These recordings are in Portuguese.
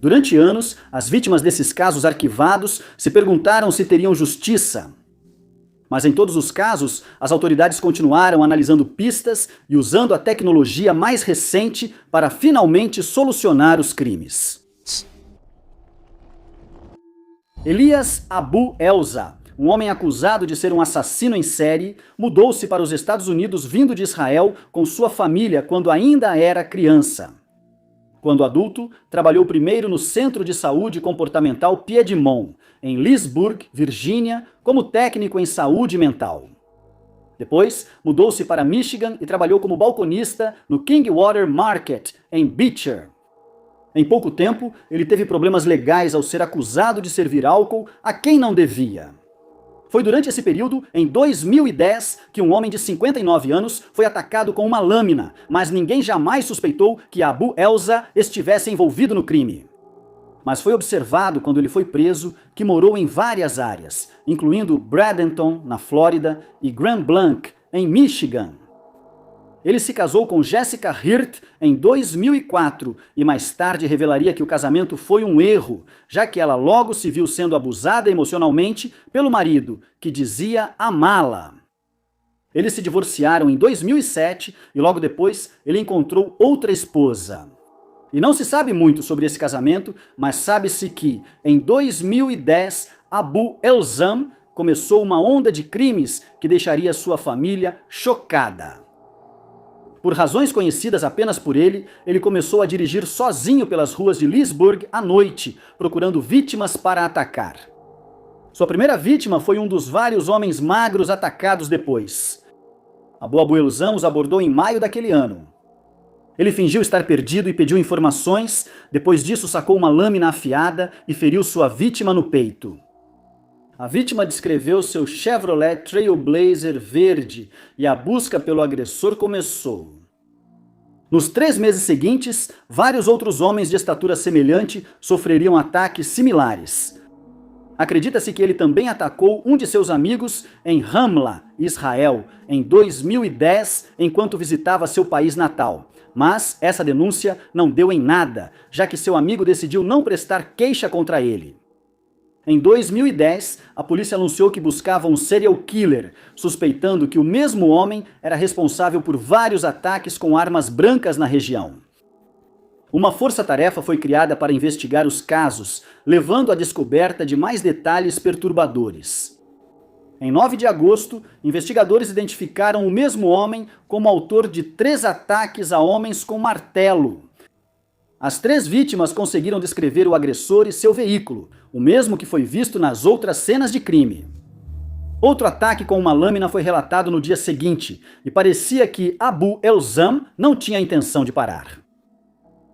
Durante anos, as vítimas desses casos arquivados se perguntaram se teriam justiça. Mas em todos os casos, as autoridades continuaram analisando pistas e usando a tecnologia mais recente para finalmente solucionar os crimes. Elias Abu Elza, um homem acusado de ser um assassino em série, mudou-se para os Estados Unidos vindo de Israel com sua família quando ainda era criança. Quando adulto, trabalhou primeiro no Centro de Saúde Comportamental Piedmont, em Leesburg, Virgínia, como técnico em saúde mental. Depois, mudou-se para Michigan e trabalhou como balconista no Kingwater Market, em Beecher. Em pouco tempo, ele teve problemas legais ao ser acusado de servir álcool a quem não devia. Foi durante esse período, em 2010, que um homem de 59 anos foi atacado com uma lâmina, mas ninguém jamais suspeitou que Abu Elza estivesse envolvido no crime. Mas foi observado quando ele foi preso que morou em várias áreas, incluindo Bradenton, na Flórida, e Grand Blanc, em Michigan. Ele se casou com Jessica Hirt em 2004 e mais tarde revelaria que o casamento foi um erro, já que ela logo se viu sendo abusada emocionalmente pelo marido, que dizia amá-la. Eles se divorciaram em 2007 e logo depois ele encontrou outra esposa. E não se sabe muito sobre esse casamento, mas sabe-se que em 2010 Abu Elzam começou uma onda de crimes que deixaria sua família chocada. Por razões conhecidas apenas por ele, ele começou a dirigir sozinho pelas ruas de Leesburg à noite, procurando vítimas para atacar. Sua primeira vítima foi um dos vários homens magros atacados depois. Abu Elzam os abordou em maio daquele ano. Ele fingiu estar perdido e pediu informações, depois disso sacou uma lâmina afiada e feriu sua vítima no peito. A vítima descreveu seu Chevrolet Trailblazer verde e a busca pelo agressor começou. Nos 3 meses seguintes, vários outros homens de estatura semelhante sofreriam ataques similares. Acredita-se que ele também atacou um de seus amigos em Ramla, Israel, em 2010, enquanto visitava seu país natal. Mas essa denúncia não deu em nada, já que seu amigo decidiu não prestar queixa contra ele. Em 2010, a polícia anunciou que buscava um serial killer, suspeitando que o mesmo homem era responsável por vários ataques com armas brancas na região. Uma força-tarefa foi criada para investigar os casos, levando à descoberta de mais detalhes perturbadores. Em 9 de agosto, investigadores identificaram o mesmo homem como autor de 3 ataques a homens com martelo. As 3 vítimas conseguiram descrever o agressor e seu veículo, o mesmo que foi visto nas outras cenas de crime. Outro ataque com uma lâmina foi relatado no dia seguinte, e parecia que Abu Elzam não tinha intenção de parar.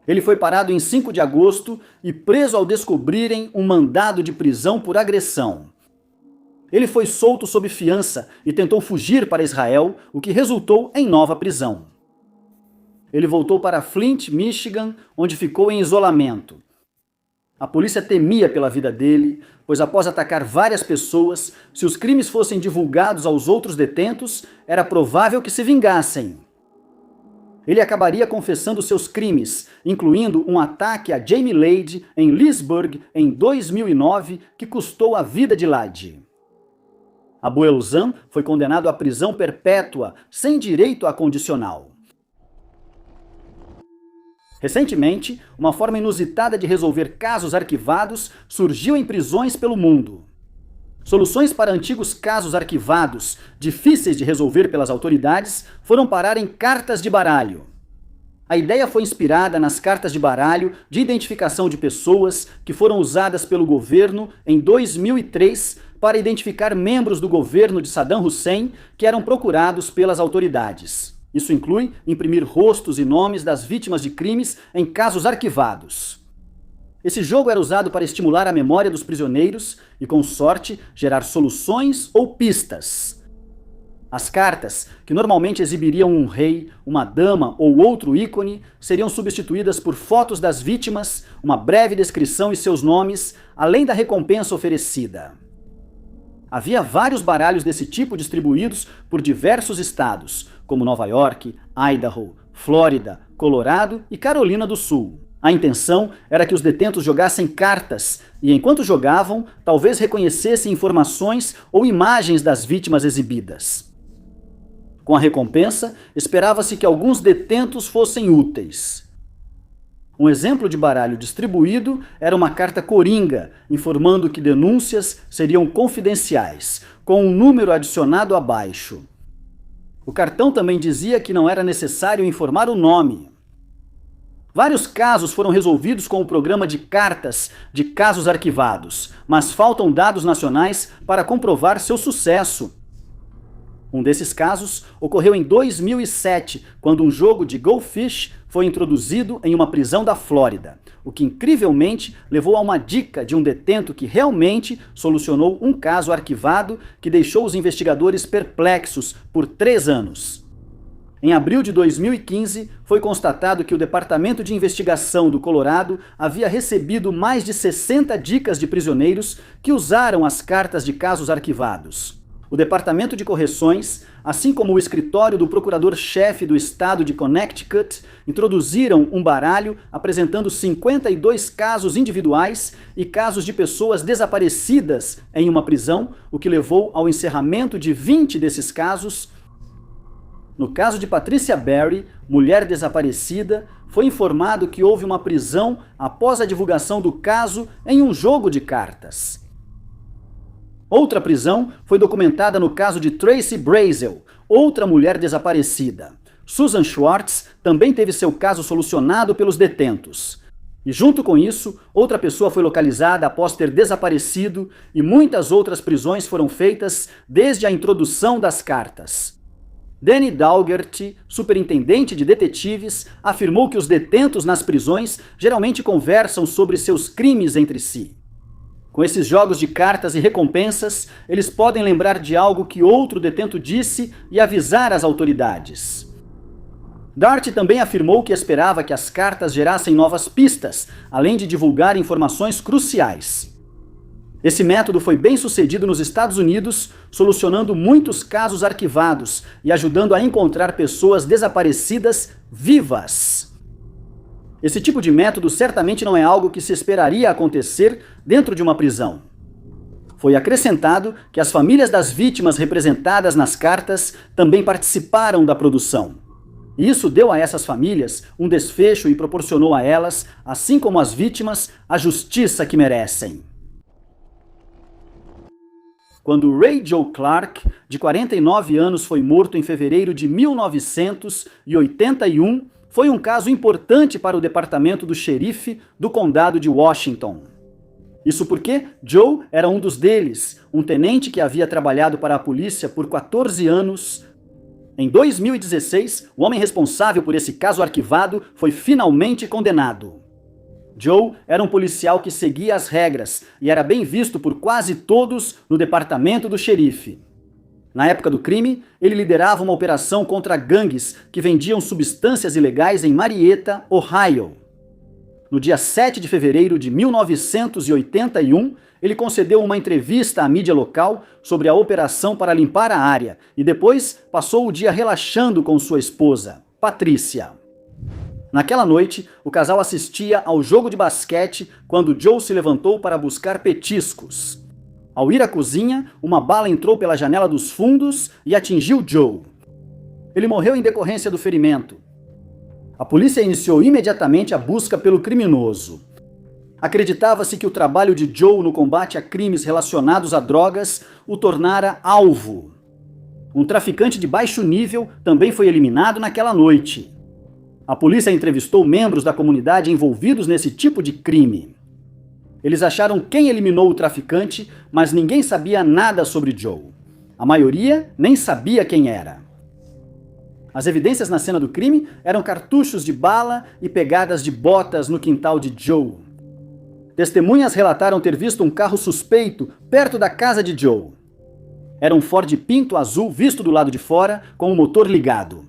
Ele foi parado em 5 de agosto e preso ao descobrirem um mandado de prisão por agressão. Ele foi solto sob fiança e tentou fugir para Israel, o que resultou em nova prisão. Ele voltou para Flint, Michigan, onde ficou em isolamento. A polícia temia pela vida dele, pois após atacar várias pessoas, se os crimes fossem divulgados aos outros detentos, era provável que se vingassem. Ele acabaria confessando seus crimes, incluindo um ataque a Jamie Lade em Leesburg em 2009, que custou a vida de Lade. Abu Elzam foi condenado à prisão perpétua, sem direito a condicional. Recentemente, uma forma inusitada de resolver casos arquivados surgiu em prisões pelo mundo. Soluções para antigos casos arquivados, difíceis de resolver pelas autoridades, foram parar em cartas de baralho. A ideia foi inspirada nas cartas de baralho de identificação de pessoas que foram usadas pelo governo em 2003 para identificar membros do governo de Saddam Hussein que eram procurados pelas autoridades. Isso inclui imprimir rostos e nomes das vítimas de crimes em casos arquivados. Esse jogo era usado para estimular a memória dos prisioneiros e, com sorte, gerar soluções ou pistas. As cartas, que normalmente exibiriam um rei, uma dama ou outro ícone, seriam substituídas por fotos das vítimas, uma breve descrição e seus nomes, além da recompensa oferecida. Havia vários baralhos desse tipo distribuídos por diversos estados, como Nova York, Idaho, Flórida, Colorado e Carolina do Sul. A intenção era que os detentos jogassem cartas e, enquanto jogavam, talvez reconhecessem informações ou imagens das vítimas exibidas. Com a recompensa, esperava-se que alguns detentos fossem úteis. Um exemplo de baralho distribuído era uma carta coringa, informando que denúncias seriam confidenciais, com um número adicionado abaixo. O cartão também dizia que não era necessário informar o nome. Vários casos foram resolvidos com o programa de cartas de casos arquivados, mas faltam dados nacionais para comprovar seu sucesso. Um desses casos ocorreu em 2007, quando um jogo de Go Fish foi introduzido em uma prisão da Flórida, o que incrivelmente levou a uma dica de um detento que realmente solucionou um caso arquivado que deixou os investigadores perplexos por 3 anos. Em abril de 2015, foi constatado que o Departamento de Investigação do Colorado havia recebido mais de 60 dicas de prisioneiros que usaram as cartas de casos arquivados. O Departamento de Correções, assim como o escritório do procurador-chefe do estado de Connecticut, introduziram um baralho apresentando 52 casos individuais e casos de pessoas desaparecidas em uma prisão, o que levou ao encerramento de 20 desses casos. No caso de Patricia Berry, mulher desaparecida, foi informado que houve uma prisão após a divulgação do caso em um jogo de cartas. Outra prisão foi documentada no caso de Tracy Brazel, outra mulher desaparecida. Susan Schwartz também teve seu caso solucionado pelos detentos. E junto com isso, outra pessoa foi localizada após ter desaparecido e muitas outras prisões foram feitas desde a introdução das cartas. Danny Daugherty, superintendente de detetives, afirmou que os detentos nas prisões geralmente conversam sobre seus crimes entre si. Com esses jogos de cartas e recompensas, eles podem lembrar de algo que outro detento disse e avisar as autoridades. Daugherty também afirmou que esperava que as cartas gerassem novas pistas, além de divulgar informações cruciais. Esse método foi bem sucedido nos Estados Unidos, solucionando muitos casos arquivados e ajudando a encontrar pessoas desaparecidas vivas. Esse tipo de método certamente não é algo que se esperaria acontecer dentro de uma prisão. Foi acrescentado que as famílias das vítimas representadas nas cartas também participaram da produção. Isso deu a essas famílias um desfecho e proporcionou a elas, assim como às vítimas, a justiça que merecem. Quando Ray Joe Clark, de 49 anos, foi morto em fevereiro de 1981, foi um caso importante para o departamento do xerife do condado de Washington. Isso porque Joe era um dos deles, um tenente que havia trabalhado para a polícia por 14 anos. Em 2016, o homem responsável por esse caso arquivado foi finalmente condenado. Joe era um policial que seguia as regras e era bem visto por quase todos no departamento do xerife. Na época do crime, ele liderava uma operação contra gangues que vendiam substâncias ilegais em Marietta, Ohio. No dia 7 de fevereiro de 1981, ele concedeu uma entrevista à mídia local sobre a operação para limpar a área e depois passou o dia relaxando com sua esposa, Patricia. Naquela noite, o casal assistia ao jogo de basquete quando Joe se levantou para buscar petiscos. Ao ir à cozinha, uma bala entrou pela janela dos fundos e atingiu Joe. Ele morreu em decorrência do ferimento. A polícia iniciou imediatamente a busca pelo criminoso. Acreditava-se que o trabalho de Joe no combate a crimes relacionados a drogas o tornara alvo. Um traficante de baixo nível também foi eliminado naquela noite. A polícia entrevistou membros da comunidade envolvidos nesse tipo de crime. Eles acharam quem eliminou o traficante, mas ninguém sabia nada sobre Joe. A maioria nem sabia quem era. As evidências na cena do crime eram cartuchos de bala e pegadas de botas no quintal de Joe. Testemunhas relataram ter visto um carro suspeito perto da casa de Joe. Era um Ford Pinto azul visto do lado de fora, com o motor ligado.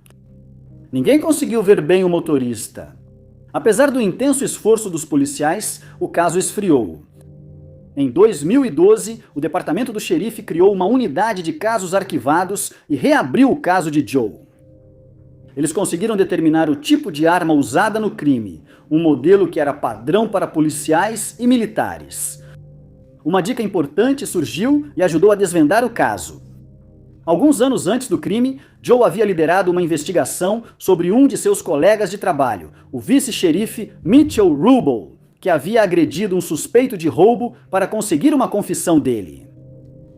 Ninguém conseguiu ver bem o motorista. Apesar do intenso esforço dos policiais, o caso esfriou. Em 2012, o departamento do xerife criou uma unidade de casos arquivados e reabriu o caso de Joe. Eles conseguiram determinar o tipo de arma usada no crime, um modelo que era padrão para policiais e militares. Uma dica importante surgiu e ajudou a desvendar o caso. Alguns anos antes do crime, Joe havia liderado uma investigação sobre um de seus colegas de trabalho, o vice-xerife Mitchell Rubel, que havia agredido um suspeito de roubo para conseguir uma confissão dele.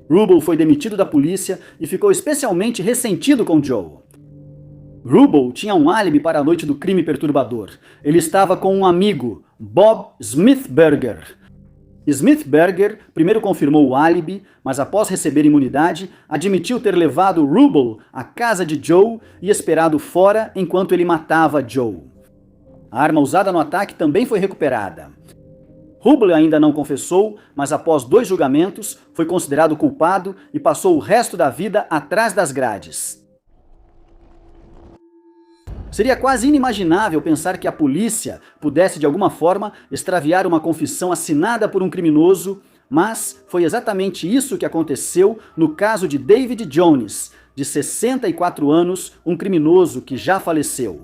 Rubel foi demitido da polícia e ficou especialmente ressentido com Joe. Rubel tinha um álibi para a noite do crime perturbador. Ele estava com um amigo, Bob Smithberger. Smithberger primeiro confirmou o álibi, mas após receber imunidade, admitiu ter levado Rubel à casa de Joe e esperado fora enquanto ele matava Joe. A arma usada no ataque também foi recuperada. Rubel ainda não confessou, mas após 2 julgamentos, foi considerado culpado e passou o resto da vida atrás das grades. Seria quase inimaginável pensar que a polícia pudesse de alguma forma extraviar uma confissão assinada por um criminoso, mas foi exatamente isso que aconteceu no caso de David Jones, de 64 anos, um criminoso que já faleceu.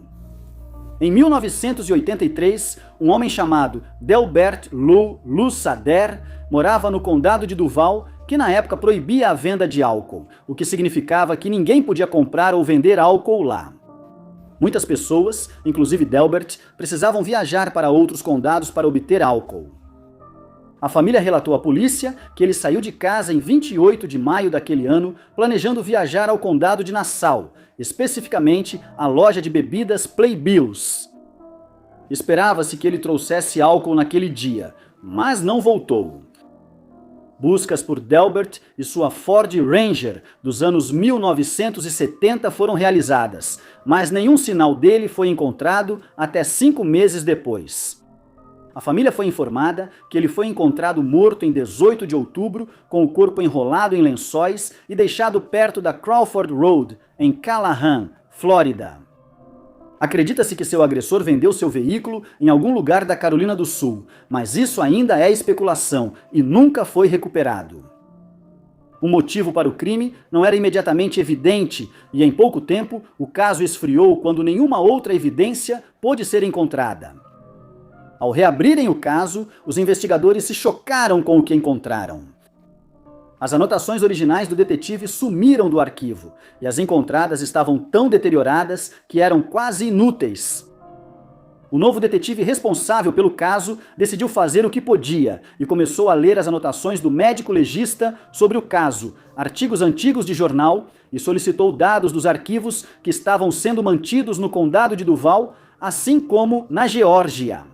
Em 1983, um homem chamado Delbert Lou Sader morava no condado de Duval, que na época proibia a venda de álcool, o que significava que ninguém podia comprar ou vender álcool lá. Muitas pessoas, inclusive Delbert, precisavam viajar para outros condados para obter álcool. A família relatou à polícia que ele saiu de casa em 28 de maio daquele ano, planejando viajar ao condado de Nassau, especificamente à loja de bebidas Playbills. Esperava-se que ele trouxesse álcool naquele dia, mas não voltou. Buscas por Delbert e sua Ford Ranger dos anos 1970 foram realizadas, mas nenhum sinal dele foi encontrado até 5 meses depois. A família foi informada que ele foi encontrado morto em 18 de outubro, com o corpo enrolado em lençóis e deixado perto da Crawford Road, em Callahan, Flórida. Acredita-se que seu agressor vendeu seu veículo em algum lugar da Carolina do Sul, mas isso ainda é especulação e nunca foi recuperado. O motivo para o crime não era imediatamente evidente e em pouco tempo o caso esfriou quando nenhuma outra evidência pôde ser encontrada. Ao reabrirem o caso, os investigadores se chocaram com o que encontraram. As anotações originais do detetive sumiram do arquivo, e as encontradas estavam tão deterioradas que eram quase inúteis. O novo detetive responsável pelo caso decidiu fazer o que podia e começou a ler as anotações do médico legista sobre o caso, artigos antigos de jornal, e solicitou dados dos arquivos que estavam sendo mantidos no condado de Duval, assim como na Geórgia.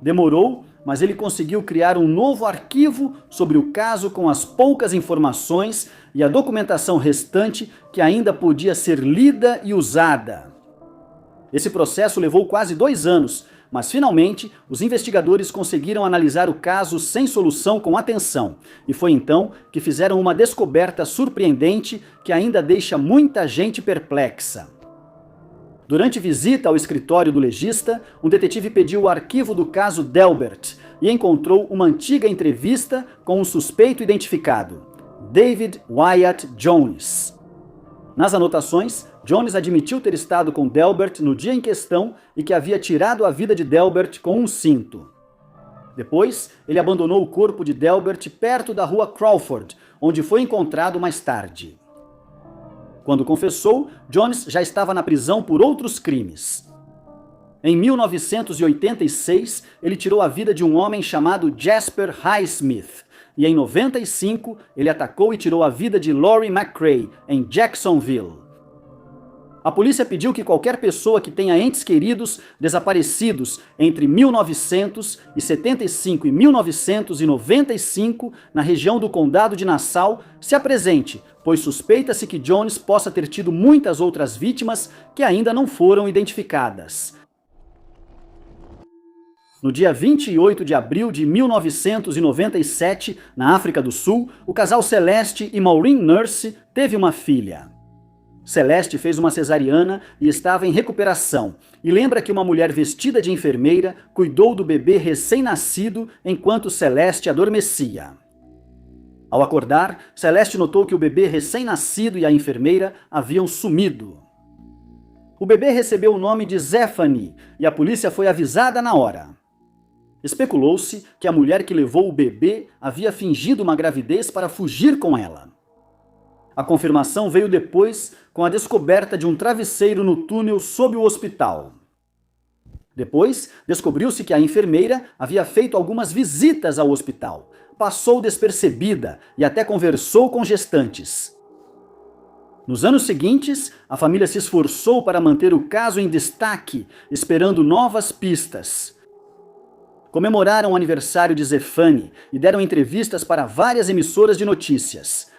Demorou, mas ele conseguiu criar um novo arquivo sobre o caso com as poucas informações e a documentação restante que ainda podia ser lida e usada. Esse processo levou quase 2 anos, mas finalmente os investigadores conseguiram analisar o caso sem solução com atenção, e foi então que fizeram uma descoberta surpreendente que ainda deixa muita gente perplexa. Durante visita ao escritório do legista, um detetive pediu o arquivo do caso Delbert e encontrou uma antiga entrevista com um suspeito identificado, David Wyatt Jones. Nas anotações, Jones admitiu ter estado com Delbert no dia em questão e que havia tirado a vida de Delbert com um cinto. Depois, ele abandonou o corpo de Delbert perto da rua Crawford, onde foi encontrado mais tarde. Quando confessou, Jones já estava na prisão por outros crimes. Em 1986, ele tirou a vida de um homem chamado Jasper Highsmith, e em 95, ele atacou e tirou a vida de Lori McRae, em Jacksonville. A polícia pediu que qualquer pessoa que tenha entes queridos desaparecidos entre 1975 e 1995 na região do condado de Nassau se apresente, pois suspeita-se que Jones possa ter tido muitas outras vítimas que ainda não foram identificadas. No dia 28 de abril de 1997, na África do Sul, o casal Celeste e Maureen Nurse teve uma filha. Celeste fez uma cesariana e estava em recuperação, e lembra que uma mulher vestida de enfermeira cuidou do bebê recém-nascido enquanto Celeste adormecia. Ao acordar, Celeste notou que o bebê recém-nascido e a enfermeira haviam sumido. O bebê recebeu o nome de Zephany e a polícia foi avisada na hora. Especulou-se que a mulher que levou o bebê havia fingido uma gravidez para fugir com ela. A confirmação veio depois com a descoberta de um travesseiro no túnel sob o hospital. Depois, descobriu-se que a enfermeira havia feito algumas visitas ao hospital, passou despercebida e até conversou com gestantes. Nos anos seguintes, a família se esforçou para manter o caso em destaque, esperando novas pistas. Comemoraram o aniversário de Zephany e deram entrevistas para várias emissoras de notícias.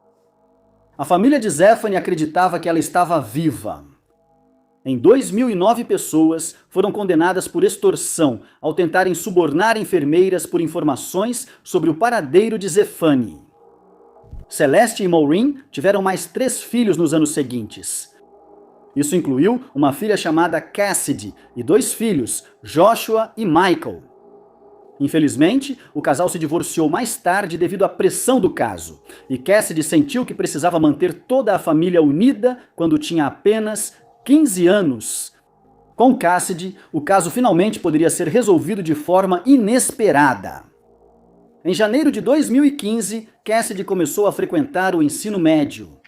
A família de Zephany acreditava que ela estava viva. Em 2009 pessoas foram condenadas por extorsão ao tentarem subornar enfermeiras por informações sobre o paradeiro de Zephany. Celeste e Maureen tiveram mais 3 filhos nos anos seguintes. Isso incluiu uma filha chamada Cassidy e 2 filhos, Joshua e Michael. Infelizmente, o casal se divorciou mais tarde devido à pressão do caso, e Cassidy sentiu que precisava manter toda a família unida quando tinha apenas 15 anos. Com Cassidy, o caso finalmente poderia ser resolvido de forma inesperada. Em janeiro de 2015, Cassidy começou a frequentar o ensino médio.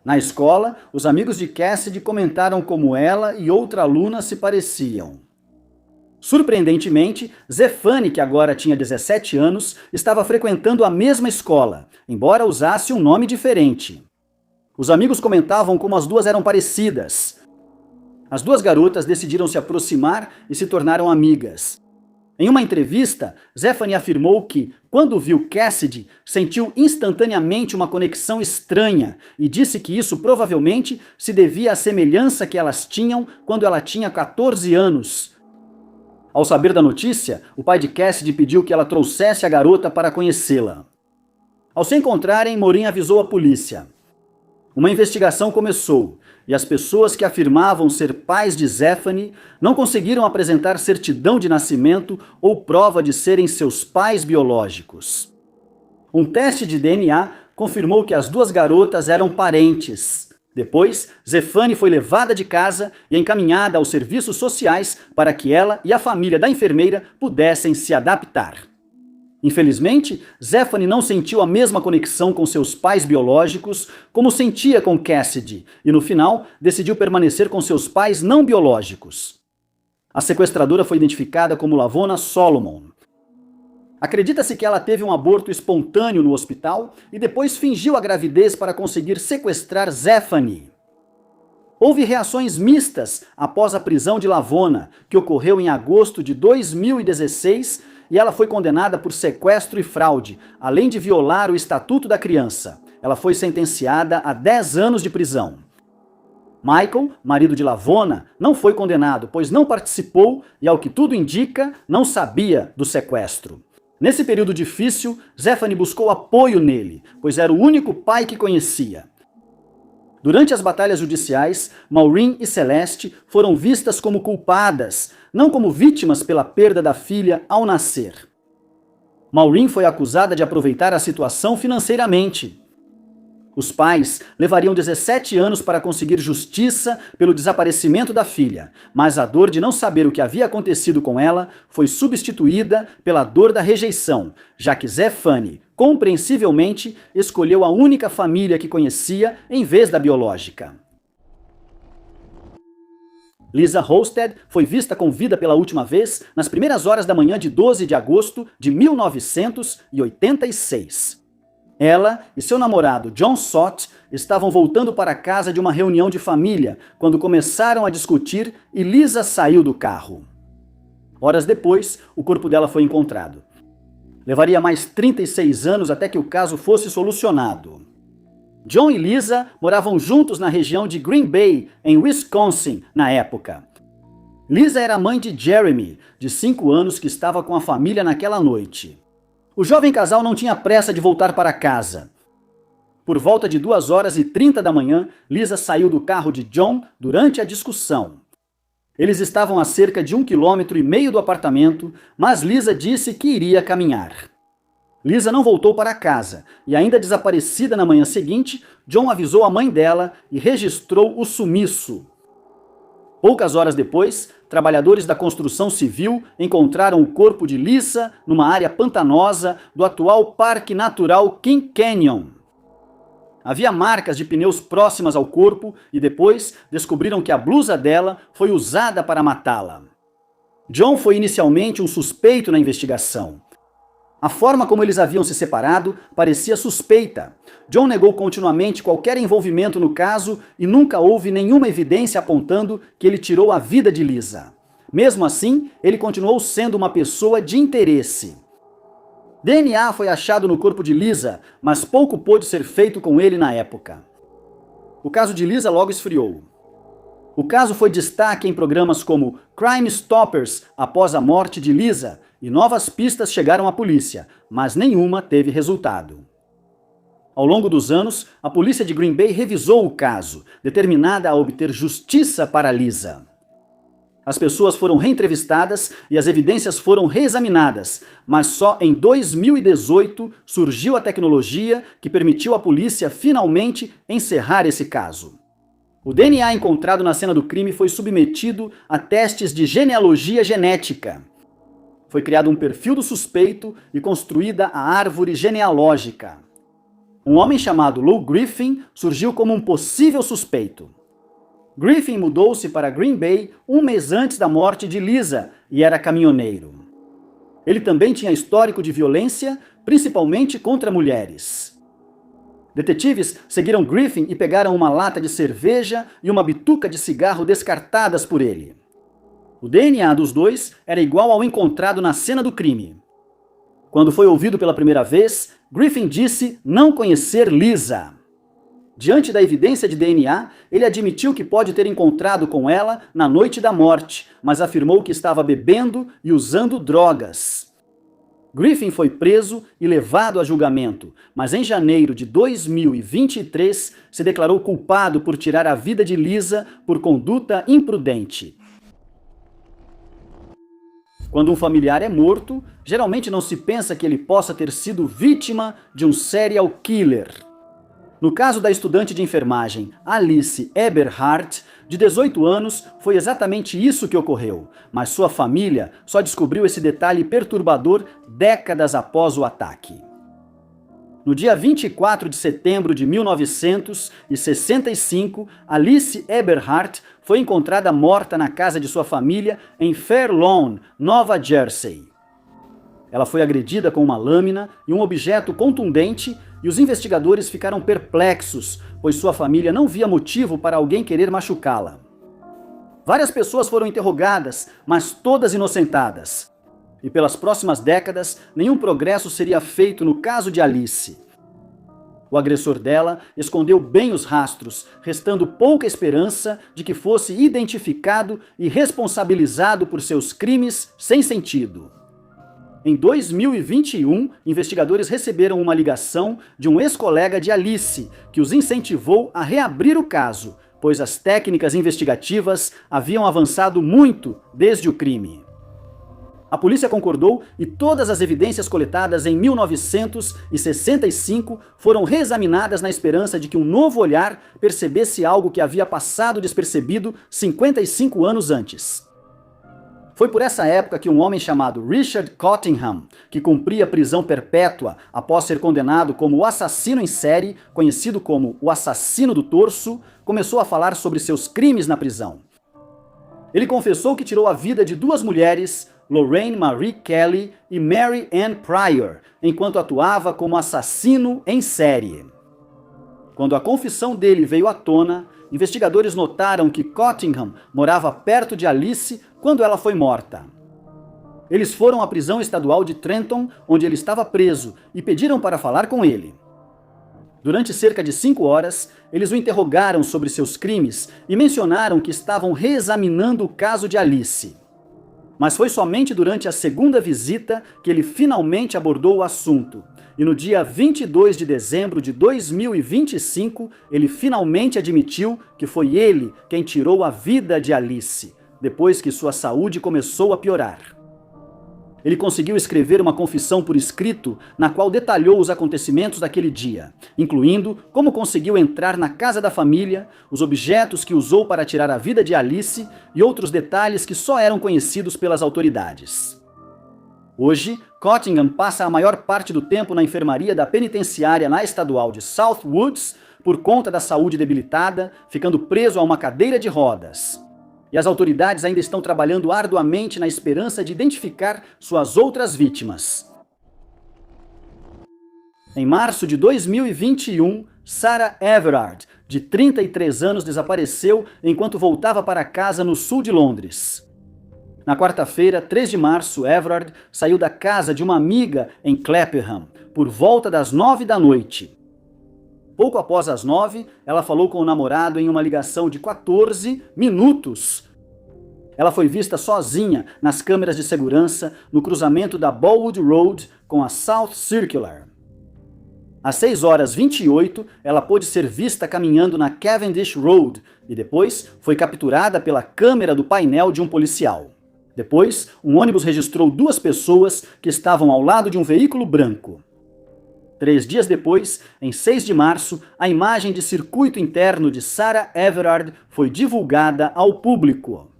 Na escola, os amigos de Cassidy comentaram como ela e outra aluna se pareciam. Surpreendentemente, Zephany, que agora tinha 17 anos, estava frequentando a mesma escola, embora usasse um nome diferente. Os amigos comentavam como as duas eram parecidas. As 2 garotas decidiram se aproximar e se tornaram amigas. Em uma entrevista, Zephany afirmou que, quando viu Cassidy, sentiu instantaneamente uma conexão estranha e disse que isso provavelmente se devia à semelhança que elas tinham quando ela tinha 14 anos. Ao saber da notícia, o pai de Cassidy pediu que ela trouxesse a garota para conhecê-la. Ao se encontrarem, Maureen avisou a polícia. Uma investigação começou, e as pessoas que afirmavam ser pais de Zephany não conseguiram apresentar certidão de nascimento ou prova de serem seus pais biológicos. Um teste de DNA confirmou que as 2 garotas eram parentes. Depois, Zephany foi levada de casa e encaminhada aos serviços sociais para que ela e a família da enfermeira pudessem se adaptar. Infelizmente, Zephany não sentiu a mesma conexão com seus pais biológicos como sentia com Cassidy e, no final, decidiu permanecer com seus pais não biológicos. A sequestradora foi identificada como Lavona Solomon. Acredita-se que ela teve um aborto espontâneo no hospital e depois fingiu a gravidez para conseguir sequestrar Zephany. Houve reações mistas após a prisão de Lavona, que ocorreu em agosto de 2016, e ela foi condenada por sequestro e fraude, além de violar o Estatuto da Criança. Ela foi sentenciada a 10 anos de prisão. Michael, marido de Lavona, não foi condenado, pois não participou e, ao que tudo indica, não sabia do sequestro. Nesse período difícil, Zephany buscou apoio nele, pois era o único pai que conhecia. Durante as batalhas judiciais, Maureen e Celeste foram vistas como culpadas, não como vítimas pela perda da filha ao nascer. Maureen foi acusada de aproveitar a situação financeiramente. Os pais levariam 17 anos para conseguir justiça pelo desaparecimento da filha, mas a dor de não saber o que havia acontecido com ela foi substituída pela dor da rejeição, já que Zephany, compreensivelmente, escolheu a única família que conhecia em vez da biológica. Lisa Holstead foi vista com vida pela última vez nas primeiras horas da manhã de 12 de agosto de 1986. Ela e seu namorado John Sott estavam voltando para casa de uma reunião de família quando começaram a discutir e Lisa saiu do carro. Horas depois, o corpo dela foi encontrado. Levaria mais 36 anos até que o caso fosse solucionado. John e Lisa moravam juntos na região de Green Bay, em Wisconsin, na época. Lisa era mãe de Jeremy, de 5 anos, que estava com a família naquela noite. O jovem casal não tinha pressa de voltar para casa. Por volta de 2h30 da manhã, Lisa saiu do carro de John durante a discussão. Eles estavam a cerca de 1,5 km do apartamento, mas Lisa disse que iria caminhar. Lisa não voltou para casa, e ainda desaparecida na manhã seguinte, John avisou a mãe dela e registrou o sumiço. Poucas horas depois, trabalhadores da construção civil encontraram o corpo de Lisa numa área pantanosa do atual Parque Natural King Canyon. Havia marcas de pneus próximas ao corpo e depois descobriram que a blusa dela foi usada para matá-la. John foi inicialmente um suspeito na investigação. A forma como eles haviam se separado parecia suspeita. John negou continuamente qualquer envolvimento no caso e nunca houve nenhuma evidência apontando que ele tirou a vida de Lisa. Mesmo assim, ele continuou sendo uma pessoa de interesse. DNA foi achado no corpo de Lisa, mas pouco pôde ser feito com ele na época. O caso de Lisa logo esfriou. O caso foi destaque em programas como Crime Stoppers após a morte de Lisa, e novas pistas chegaram à polícia, mas nenhuma teve resultado. Ao longo dos anos, a polícia de Green Bay revisou o caso, determinada a obter justiça para Lisa. As pessoas foram reentrevistadas e as evidências foram reexaminadas, mas só em 2018 surgiu a tecnologia que permitiu à polícia finalmente encerrar esse caso. O DNA encontrado na cena do crime foi submetido a testes de genealogia genética. Foi criado um perfil do suspeito e construída a árvore genealógica. Um homem chamado Lou Griffin surgiu como um possível suspeito. Griffin mudou-se para Green Bay um mês antes da morte de Lisa e era caminhoneiro. Ele também tinha histórico de violência, principalmente contra mulheres. Detetives seguiram Griffin e pegaram uma lata de cerveja e uma bituca de cigarro descartadas por ele. O DNA dos dois era igual ao encontrado na cena do crime. Quando foi ouvido pela primeira vez, Griffin disse não conhecer Lisa. Diante da evidência de DNA, ele admitiu que pode ter encontrado com ela na noite da morte, mas afirmou que estava bebendo e usando drogas. Griffin foi preso e levado a julgamento, mas em janeiro de 2023 se declarou culpado por tirar a vida de Lisa por conduta imprudente. Quando um familiar é morto, geralmente não se pensa que ele possa ter sido vítima de um serial killer. No caso da estudante de enfermagem Alice Eberhardt, de 18 anos, foi exatamente isso que ocorreu, mas sua família só descobriu esse detalhe perturbador décadas após o ataque. No dia 24 de setembro de 1965, Alice Eberhardt foi encontrada morta na casa de sua família em Fair Lawn, Nova Jersey. Ela foi agredida com uma lâmina e um objeto contundente e os investigadores ficaram perplexos, pois sua família não via motivo para alguém querer machucá-la. Várias pessoas foram interrogadas, mas todas inocentadas. E pelas próximas décadas, nenhum progresso seria feito no caso de Alice. O agressor dela escondeu bem os rastros, restando pouca esperança de que fosse identificado e responsabilizado por seus crimes sem sentido. Em 2021, investigadores receberam uma ligação de um ex-colega de Alice, que os incentivou a reabrir o caso, pois as técnicas investigativas haviam avançado muito desde o crime. A polícia concordou e todas as evidências coletadas em 1965 foram reexaminadas na esperança de que um novo olhar percebesse algo que havia passado despercebido 55 anos antes. Foi por essa época que um homem chamado Richard Cottingham, que cumpria prisão perpétua após ser condenado como o assassino em série, conhecido como o assassino do torso, começou a falar sobre seus crimes na prisão. Ele confessou que tirou a vida de duas mulheres, Lorraine Marie Kelly e Mary Ann Pryor, enquanto atuava como assassino em série. Quando a confissão dele veio à tona, investigadores notaram que Cottingham morava perto de Alice quando ela foi morta. Eles foram à prisão estadual de Trenton, onde ele estava preso, e pediram para falar com ele. Durante cerca de 5 horas, eles o interrogaram sobre seus crimes e mencionaram que estavam reexaminando o caso de Alice. Mas foi somente durante a segunda visita que ele finalmente abordou o assunto. E no dia 22 de dezembro de 2025, ele finalmente admitiu que foi ele quem tirou a vida de Alice, depois que sua saúde começou a piorar. ele conseguiu escrever uma confissão por escrito na qual detalhou os acontecimentos daquele dia, incluindo como conseguiu entrar na casa da família, os objetos que usou para tirar a vida de Alice e outros detalhes que só eram conhecidos pelas autoridades. Hoje, Cottingham passa a maior parte do tempo na enfermaria da penitenciária na estadual de South Woods por conta da saúde debilitada, ficando preso a uma cadeira de rodas. E as autoridades ainda estão trabalhando arduamente na esperança de identificar suas outras vítimas. Em março de 2021, Sarah Everard, de 33 anos, desapareceu enquanto voltava para casa no sul de Londres. Na quarta-feira, 3 de março, Everard saiu da casa de uma amiga em Clapham, por volta das 9 da noite. Pouco após as 9, ela falou com o namorado em uma ligação de 14 minutos. Ela foi vista sozinha nas câmeras de segurança no cruzamento da Ballwood Road com a South Circular. Às 6h28, ela pôde ser vista caminhando na Cavendish Road e depois foi capturada pela câmera do painel de um policial. Depois, um ônibus registrou 2 pessoas que estavam ao lado de um veículo branco. 3 dias depois, em 6 de março, a imagem de circuito interno de Sarah Everard foi divulgada ao público.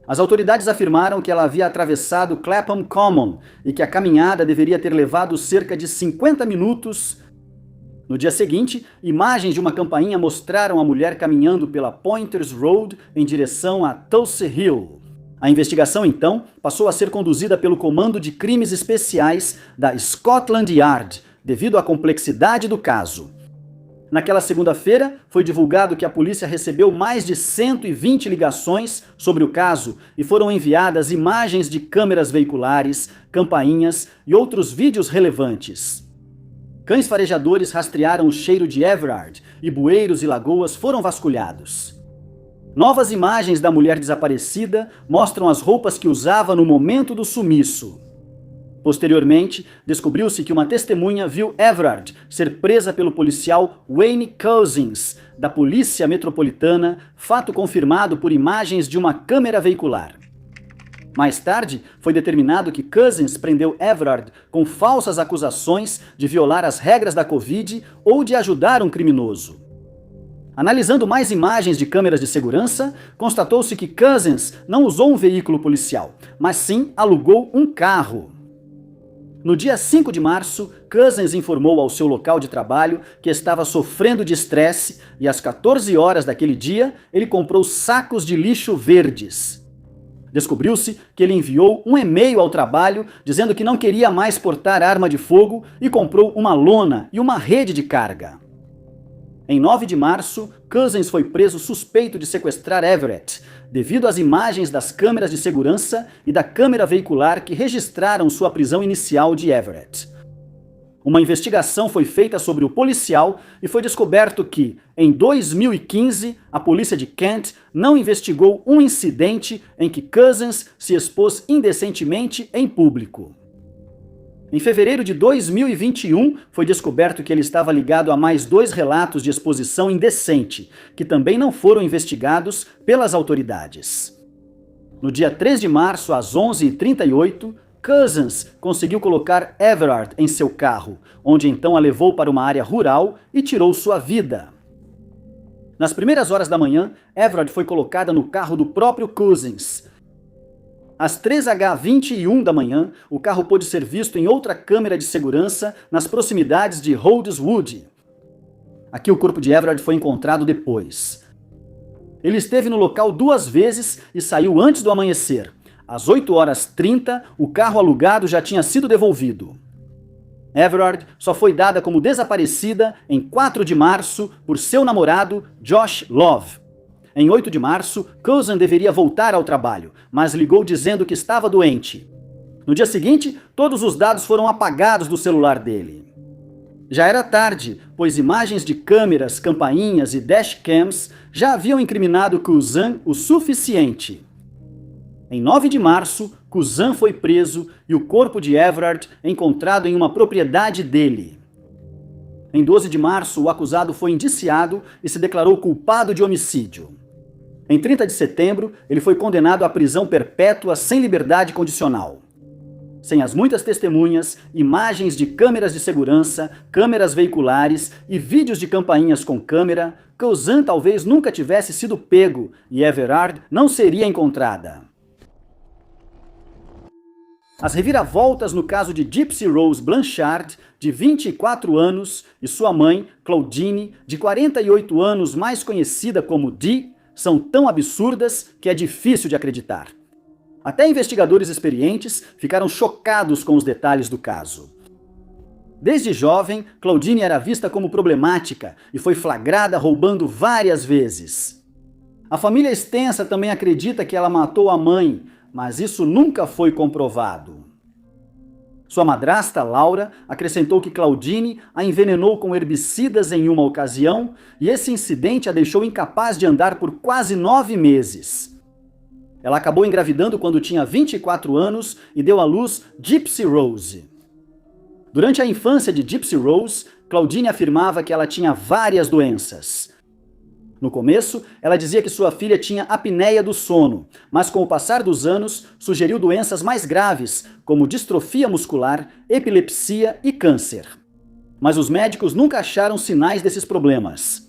As autoridades afirmaram que ela havia atravessado Clapham Common e que a caminhada deveria ter levado cerca de 50 minutos. No dia seguinte, imagens de uma campainha mostraram a mulher caminhando pela Pointers Road em direção a Tulse Hill. A investigação, então, passou a ser conduzida pelo Comando de Crimes Especiais da Scotland Yard, devido à complexidade do caso. Naquela segunda-feira, foi divulgado que a polícia recebeu mais de 120 ligações sobre o caso e foram enviadas imagens de câmeras veiculares, campainhas e outros vídeos relevantes. Cães farejadores rastrearam o cheiro de Everard e bueiros e lagoas foram vasculhados. Novas imagens da mulher desaparecida mostram as roupas que usava no momento do sumiço. Posteriormente, descobriu-se que uma testemunha viu Everard ser presa pelo policial Wayne Cousins, da Polícia Metropolitana, fato confirmado por imagens de uma câmera veicular. Mais tarde, foi determinado que Cousins prendeu Everard com falsas acusações de violar as regras da Covid ou de ajudar um criminoso. Analisando mais imagens de câmeras de segurança, constatou-se que Cousins não usou um veículo policial, mas sim alugou um carro. No dia 5 de março, Cousins informou ao seu local de trabalho que estava sofrendo de estresse e às 14 horas daquele dia, ele comprou sacos de lixo verdes. Descobriu-se que ele enviou um e-mail ao trabalho dizendo que não queria mais portar arma de fogo e comprou uma lona e uma rede de carga. Em 9 de março, Cousins foi preso suspeito de sequestrar Everett, devido às imagens das câmeras de segurança e da câmera veicular que registraram sua prisão inicial de Everett. Uma investigação foi feita sobre o policial e foi descoberto que, em 2015, a polícia de Kent não investigou um incidente em que Cousins se expôs indecentemente em público. Em fevereiro de 2021, foi descoberto que ele estava ligado a mais 2 relatos de exposição indecente, que também não foram investigados pelas autoridades. No dia 3 de março, às 11h38, Cousins conseguiu colocar Everard em seu carro, onde então a levou para uma área rural e tirou sua vida. Nas primeiras horas da manhã, Everard foi colocada no carro do próprio Cousins. Às 3h21 da manhã, o carro pôde ser visto em outra câmera de segurança nas proximidades de Holdeswood. Aqui o corpo de Everard foi encontrado depois. Ele esteve no local 2 vezes e saiu antes do amanhecer. Às 8h30, o carro alugado já tinha sido devolvido. Everard só foi dada como desaparecida em 4 de março por seu namorado Josh Love. Em 8 de março, Cousins deveria voltar ao trabalho, mas ligou dizendo que estava doente. No dia seguinte, todos os dados foram apagados do celular dele. Já era tarde, pois imagens de câmeras, campainhas e dashcams já haviam incriminado Cousins o suficiente. Em 9 de março, Cousins foi preso e o corpo de Everard encontrado em uma propriedade dele. Em 12 de março, o acusado foi indiciado e se declarou culpado de homicídio. Em 30 de setembro, ele foi condenado à prisão perpétua sem liberdade condicional. Sem as muitas testemunhas, imagens de câmeras de segurança, câmeras veiculares e vídeos de campainhas com câmera, Couzan talvez nunca tivesse sido pego e Everard não seria encontrada. As reviravoltas no caso de Gypsy Rose Blanchard, de 24 anos, e sua mãe, Claudine, de 48 anos, mais conhecida como Dee, são tão absurdas que é difícil de acreditar. Até investigadores experientes ficaram chocados com os detalhes do caso. Desde jovem, Claudine era vista como problemática e foi flagrada roubando várias vezes. A família extensa também acredita que ela matou a mãe, mas isso nunca foi comprovado. Sua madrasta, Laura, acrescentou que Claudine a envenenou com herbicidas em uma ocasião e esse incidente a deixou incapaz de andar por quase 9 meses. Ela acabou engravidando quando tinha 24 anos e deu à luz Gypsy Rose. Durante a infância de Gypsy Rose, Claudine afirmava que ela tinha várias doenças. No começo, ela dizia que sua filha tinha apneia do sono, mas com o passar dos anos, sugeriu doenças mais graves, como distrofia muscular, epilepsia e câncer. Mas os médicos nunca acharam sinais desses problemas.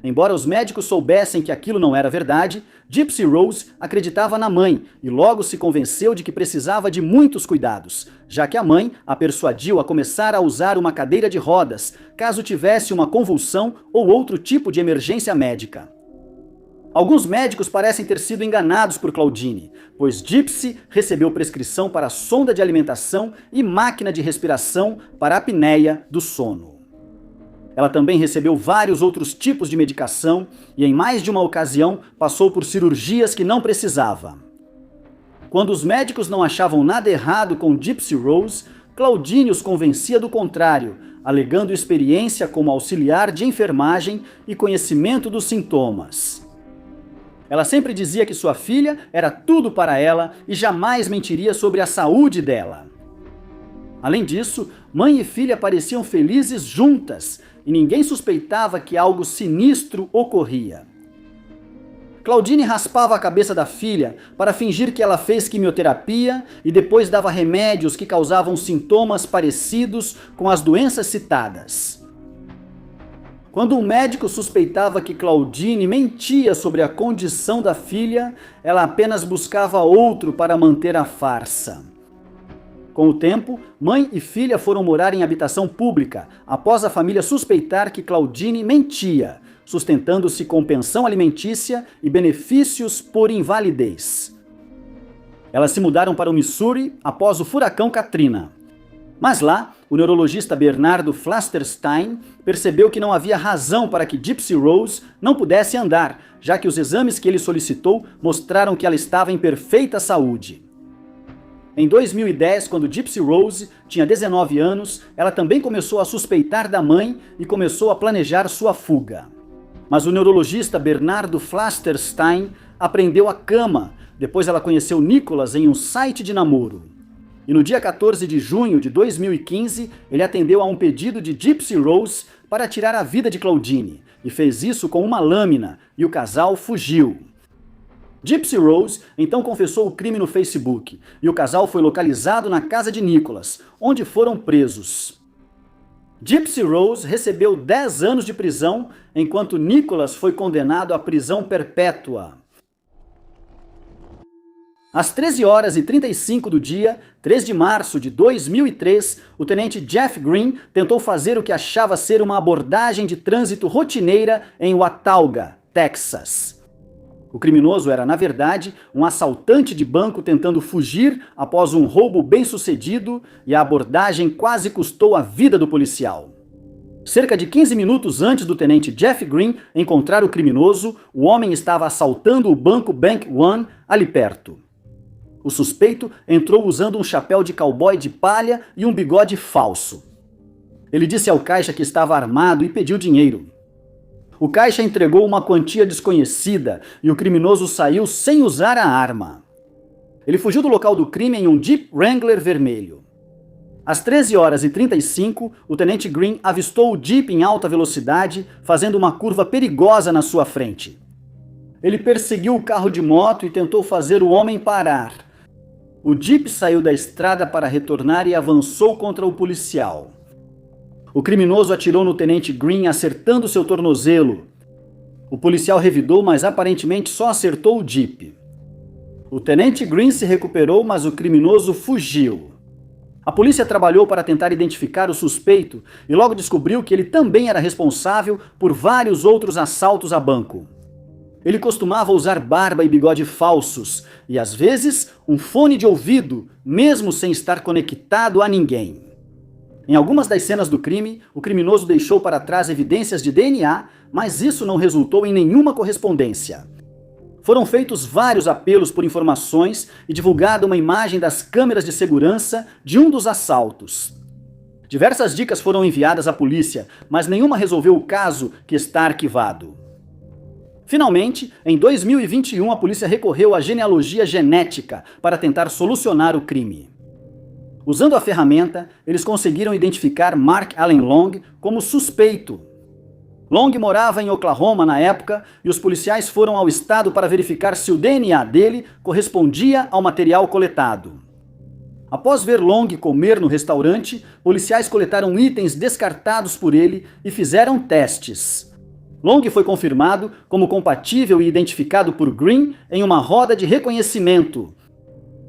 Embora os médicos soubessem que aquilo não era verdade, Gypsy Rose acreditava na mãe e logo se convenceu de que precisava de muitos cuidados, já que a mãe a persuadiu a começar a usar uma cadeira de rodas, caso tivesse uma convulsão ou outro tipo de emergência médica. Alguns médicos parecem ter sido enganados por Claudine, pois Gypsy recebeu prescrição para sonda de alimentação e máquina de respiração para a apneia do sono. Ela também recebeu vários outros tipos de medicação e em mais de uma ocasião passou por cirurgias que não precisava. Quando os médicos não achavam nada errado com Gypsy Rose, Claudine os convencia do contrário, alegando experiência como auxiliar de enfermagem e conhecimento dos sintomas. Ela sempre dizia que sua filha era tudo para ela e jamais mentiria sobre a saúde dela. Além disso, mãe e filha pareciam felizes juntas, e ninguém suspeitava que algo sinistro ocorria. Claudine raspava a cabeça da filha para fingir que ela fez quimioterapia e depois dava remédios que causavam sintomas parecidos com as doenças citadas. Quando um médico suspeitava que Claudine mentia sobre a condição da filha, ela apenas buscava outro para manter a farsa. Com o tempo, mãe e filha foram morar em habitação pública, após a família suspeitar que Claudine mentia, sustentando-se com pensão alimentícia e benefícios por invalidez. Elas se mudaram para o Missouri após o furacão Katrina. Mas lá, o neurologista Bernardo Flasterstein percebeu que não havia razão para que Gypsy Rose não pudesse andar, já que os exames que ele solicitou mostraram que ela estava em perfeita saúde. Em 2010, quando Gypsy Rose tinha 19 anos, ela também começou a suspeitar da mãe e começou a planejar sua fuga. Mas o neurologista Bernardo Flasterstein a prendeu à cama, depois ela conheceu Nicholas em um site de namoro. E no dia 14 de junho de 2015, ele atendeu a um pedido de Gypsy Rose para tirar a vida de Claudine, e fez isso com uma lâmina, e o casal fugiu. Gypsy Rose então confessou o crime no Facebook, e o casal foi localizado na casa de Nicholas, onde foram presos. Gypsy Rose recebeu 10 anos de prisão, enquanto Nicholas foi condenado à prisão perpétua. Às 13h35 do dia 3 de março de 2003, o tenente Jeff Green tentou fazer o que achava ser uma abordagem de trânsito rotineira em Watauga, Texas. O criminoso era, na verdade, um assaltante de banco tentando fugir após um roubo bem-sucedido e a abordagem quase custou a vida do policial. Cerca de 15 minutos antes do tenente Jeff Green encontrar o criminoso, o homem estava assaltando o banco Bank One ali perto. O suspeito entrou usando um chapéu de cowboy de palha e um bigode falso. Ele disse ao caixa que estava armado e pediu dinheiro. O caixa entregou uma quantia desconhecida e o criminoso saiu sem usar a arma. Ele fugiu do local do crime em um Jeep Wrangler vermelho. Às 13h35, o tenente Green avistou o Jeep em alta velocidade, fazendo uma curva perigosa na sua frente. Ele perseguiu o carro de moto e tentou fazer o homem parar. O Jeep saiu da estrada para retornar e avançou contra o policial. O criminoso atirou no tenente Green, acertando seu tornozelo. O policial revidou, mas aparentemente só acertou o Jeep. O tenente Green se recuperou, mas o criminoso fugiu. A polícia trabalhou para tentar identificar o suspeito e logo descobriu que ele também era responsável por vários outros assaltos a banco. Ele costumava usar barba e bigode falsos e, às vezes, um fone de ouvido, mesmo sem estar conectado a ninguém. Em algumas das cenas do crime, o criminoso deixou para trás evidências de DNA, mas isso não resultou em nenhuma correspondência. Foram feitos vários apelos por informações e divulgada uma imagem das câmeras de segurança de um dos assaltos. Diversas dicas foram enviadas à polícia, mas nenhuma resolveu o caso, que está arquivado. Finalmente, em 2021, a polícia recorreu à genealogia genética para tentar solucionar o crime. Usando a ferramenta, eles conseguiram identificar Mark Allen Long como suspeito. Long morava em Oklahoma na época e os policiais foram ao estado para verificar se o DNA dele correspondia ao material coletado. Após ver Long comer no restaurante, policiais coletaram itens descartados por ele e fizeram testes. Long foi confirmado como compatível e identificado por Green em uma roda de reconhecimento.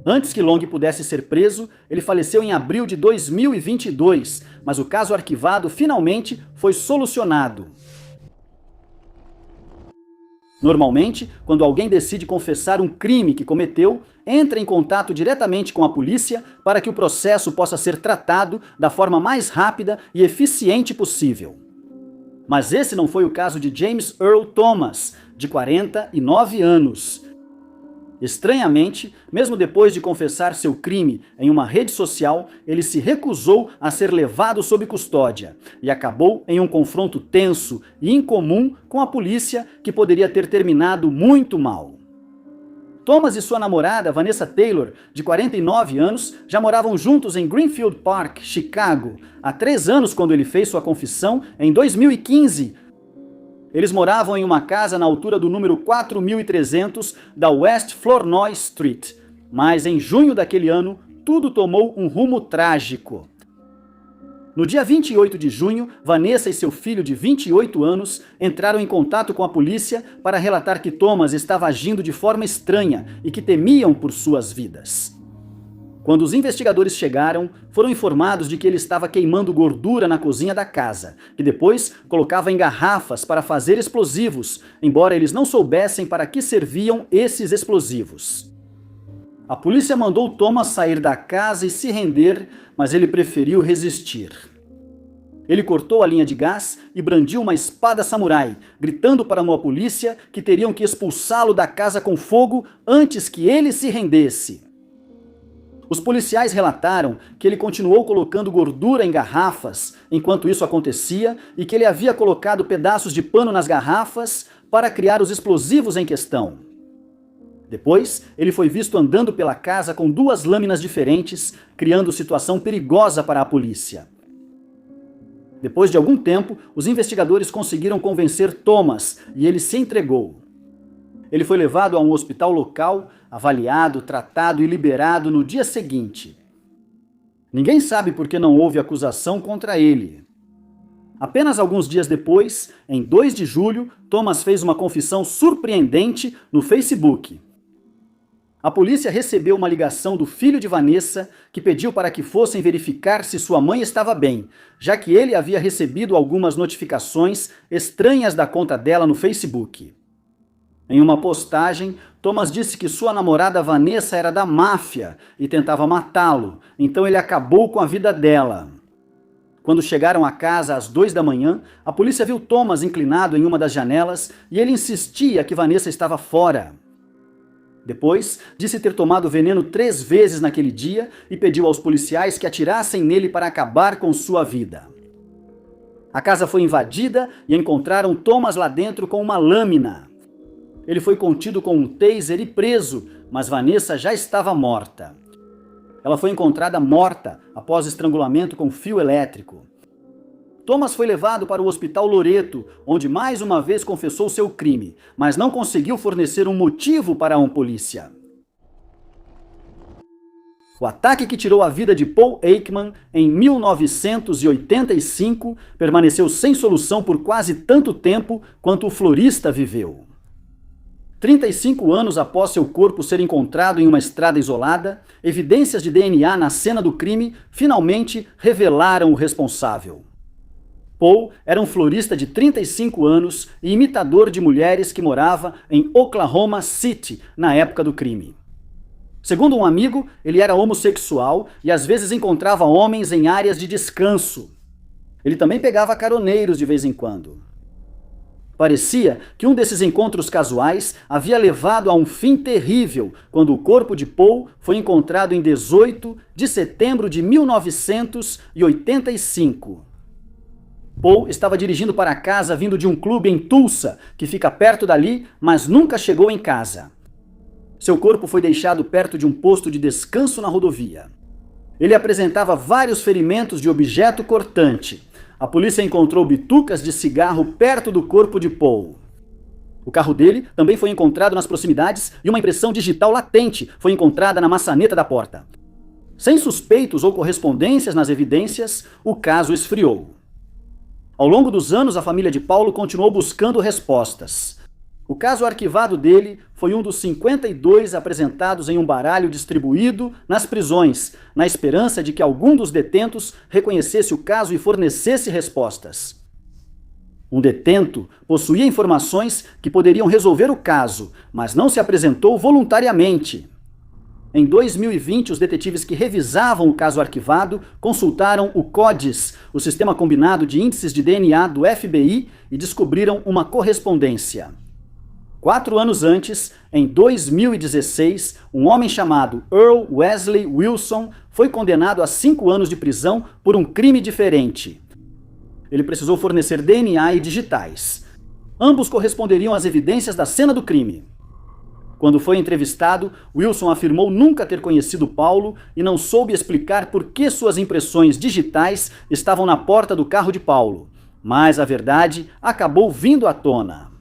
Antes que Long pudesse ser preso, ele faleceu em abril de 2022, mas o caso arquivado finalmente foi solucionado. Normalmente, quando alguém decide confessar um crime que cometeu, entra em contato diretamente com a polícia para que o processo possa ser tratado da forma mais rápida e eficiente possível. Mas esse não foi o caso de James Earl Thomas, de 49 anos. Estranhamente, mesmo depois de confessar seu crime em uma rede social, ele se recusou a ser levado sob custódia e acabou em um confronto tenso e incomum com a polícia que poderia ter terminado muito mal. Thomas e sua namorada, Vanessa Taylor, de 49 anos, já moravam juntos em Greenfield Park, Chicago, há 3 anos quando ele fez sua confissão em 2015. Eles moravam em uma casa na altura do número 4300 da West Flournoy Street, mas em junho daquele ano, tudo tomou um rumo trágico. No dia 28 de junho, Vanessa e seu filho de 28 anos entraram em contato com a polícia para relatar que Thomas estava agindo de forma estranha e que temiam por suas vidas. Quando os investigadores chegaram, foram informados de que ele estava queimando gordura na cozinha da casa, que depois colocava em garrafas para fazer explosivos, embora eles não soubessem para que serviam esses explosivos. A polícia mandou Thomas sair da casa e se render, mas ele preferiu resistir. Ele cortou a linha de gás e brandiu uma espada samurai, gritando para a polícia que teriam que expulsá-lo da casa com fogo antes que ele se rendesse. Os policiais relataram que ele continuou colocando gordura em garrafas enquanto isso acontecia e que ele havia colocado pedaços de pano nas garrafas para criar os explosivos em questão. Depois, ele foi visto andando pela casa com 2 lâminas diferentes, criando situação perigosa para a polícia. Depois de algum tempo, os investigadores conseguiram convencer Thomas e ele se entregou. Ele foi levado a um hospital local, avaliado, tratado e liberado no dia seguinte. Ninguém sabe por que não houve acusação contra ele. Apenas alguns dias depois, em 2 de julho, Thomas fez uma confissão surpreendente no Facebook. A polícia recebeu uma ligação do filho de Vanessa que pediu para que fossem verificar se sua mãe estava bem, já que ele havia recebido algumas notificações estranhas da conta dela no Facebook. Em uma postagem, Thomas disse que sua namorada Vanessa era da máfia e tentava matá-lo, então ele acabou com a vida dela. Quando chegaram à casa às 2 da manhã, a polícia viu Thomas inclinado em uma das janelas e ele insistia que Vanessa estava fora. Depois, disse ter tomado veneno 3 vezes naquele dia e pediu aos policiais que atirassem nele para acabar com sua vida. A casa foi invadida e encontraram Thomas lá dentro com uma lâmina. Ele foi contido com um taser e preso, mas Vanessa já estava morta. Ela foi encontrada morta após estrangulamento com fio elétrico. Thomas foi levado para o Hospital Loreto, onde mais uma vez confessou seu crime, mas não conseguiu fornecer um motivo para a polícia. O ataque que tirou a vida de Paul Eichmann em 1985 permaneceu sem solução por quase tanto tempo quanto o florista viveu. 35 anos após seu corpo ser encontrado em uma estrada isolada, evidências de DNA na cena do crime finalmente revelaram o responsável. Paul era um florista de 35 anos e imitador de mulheres que morava em Oklahoma City na época do crime. Segundo um amigo, ele era homossexual e às vezes encontrava homens em áreas de descanso. Ele também pegava caroneiros de vez em quando. Parecia que um desses encontros casuais havia levado a um fim terrível quando o corpo de Paul foi encontrado em 18 de setembro de 1985. Paul estava dirigindo para casa vindo de um clube em Tulsa, que fica perto dali, mas nunca chegou em casa. Seu corpo foi deixado perto de um posto de descanso na rodovia. Ele apresentava vários ferimentos de objeto cortante. A polícia encontrou bitucas de cigarro perto do corpo de Paul. O carro dele também foi encontrado nas proximidades e uma impressão digital latente foi encontrada na maçaneta da porta. Sem suspeitos ou correspondências nas evidências, o caso esfriou. Ao longo dos anos, a família de Paulo continuou buscando respostas. O caso arquivado dele foi um dos 52 apresentados em um baralho distribuído nas prisões, na esperança de que algum dos detentos reconhecesse o caso e fornecesse respostas. Um detento possuía informações que poderiam resolver o caso, mas não se apresentou voluntariamente. Em 2020, os detetives que revisavam o caso arquivado consultaram o CODIS, o Sistema Combinado de Índices de DNA do FBI, e descobriram uma correspondência. 4 anos antes, em 2016, um homem chamado Earl Wesley Wilson foi condenado a 5 anos de prisão por um crime diferente. Ele precisou fornecer DNA e digitais. Ambos corresponderiam às evidências da cena do crime. Quando foi entrevistado, Wilson afirmou nunca ter conhecido Paulo e não soube explicar por que suas impressões digitais estavam na porta do carro de Paulo. Mas a verdade acabou vindo à tona.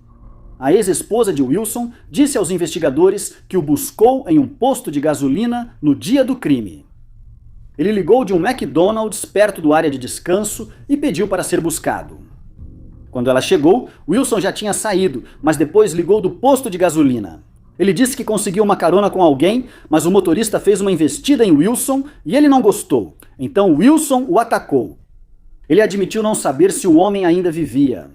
A ex-esposa de Wilson disse aos investigadores que o buscou em um posto de gasolina no dia do crime. Ele ligou de um McDonald's perto da área de descanso e pediu para ser buscado. Quando ela chegou, Wilson já tinha saído, mas depois ligou do posto de gasolina. Ele disse que conseguiu uma carona com alguém, mas o motorista fez uma investida em Wilson e ele não gostou. Então Wilson o atacou. Ele admitiu não saber se o homem ainda vivia.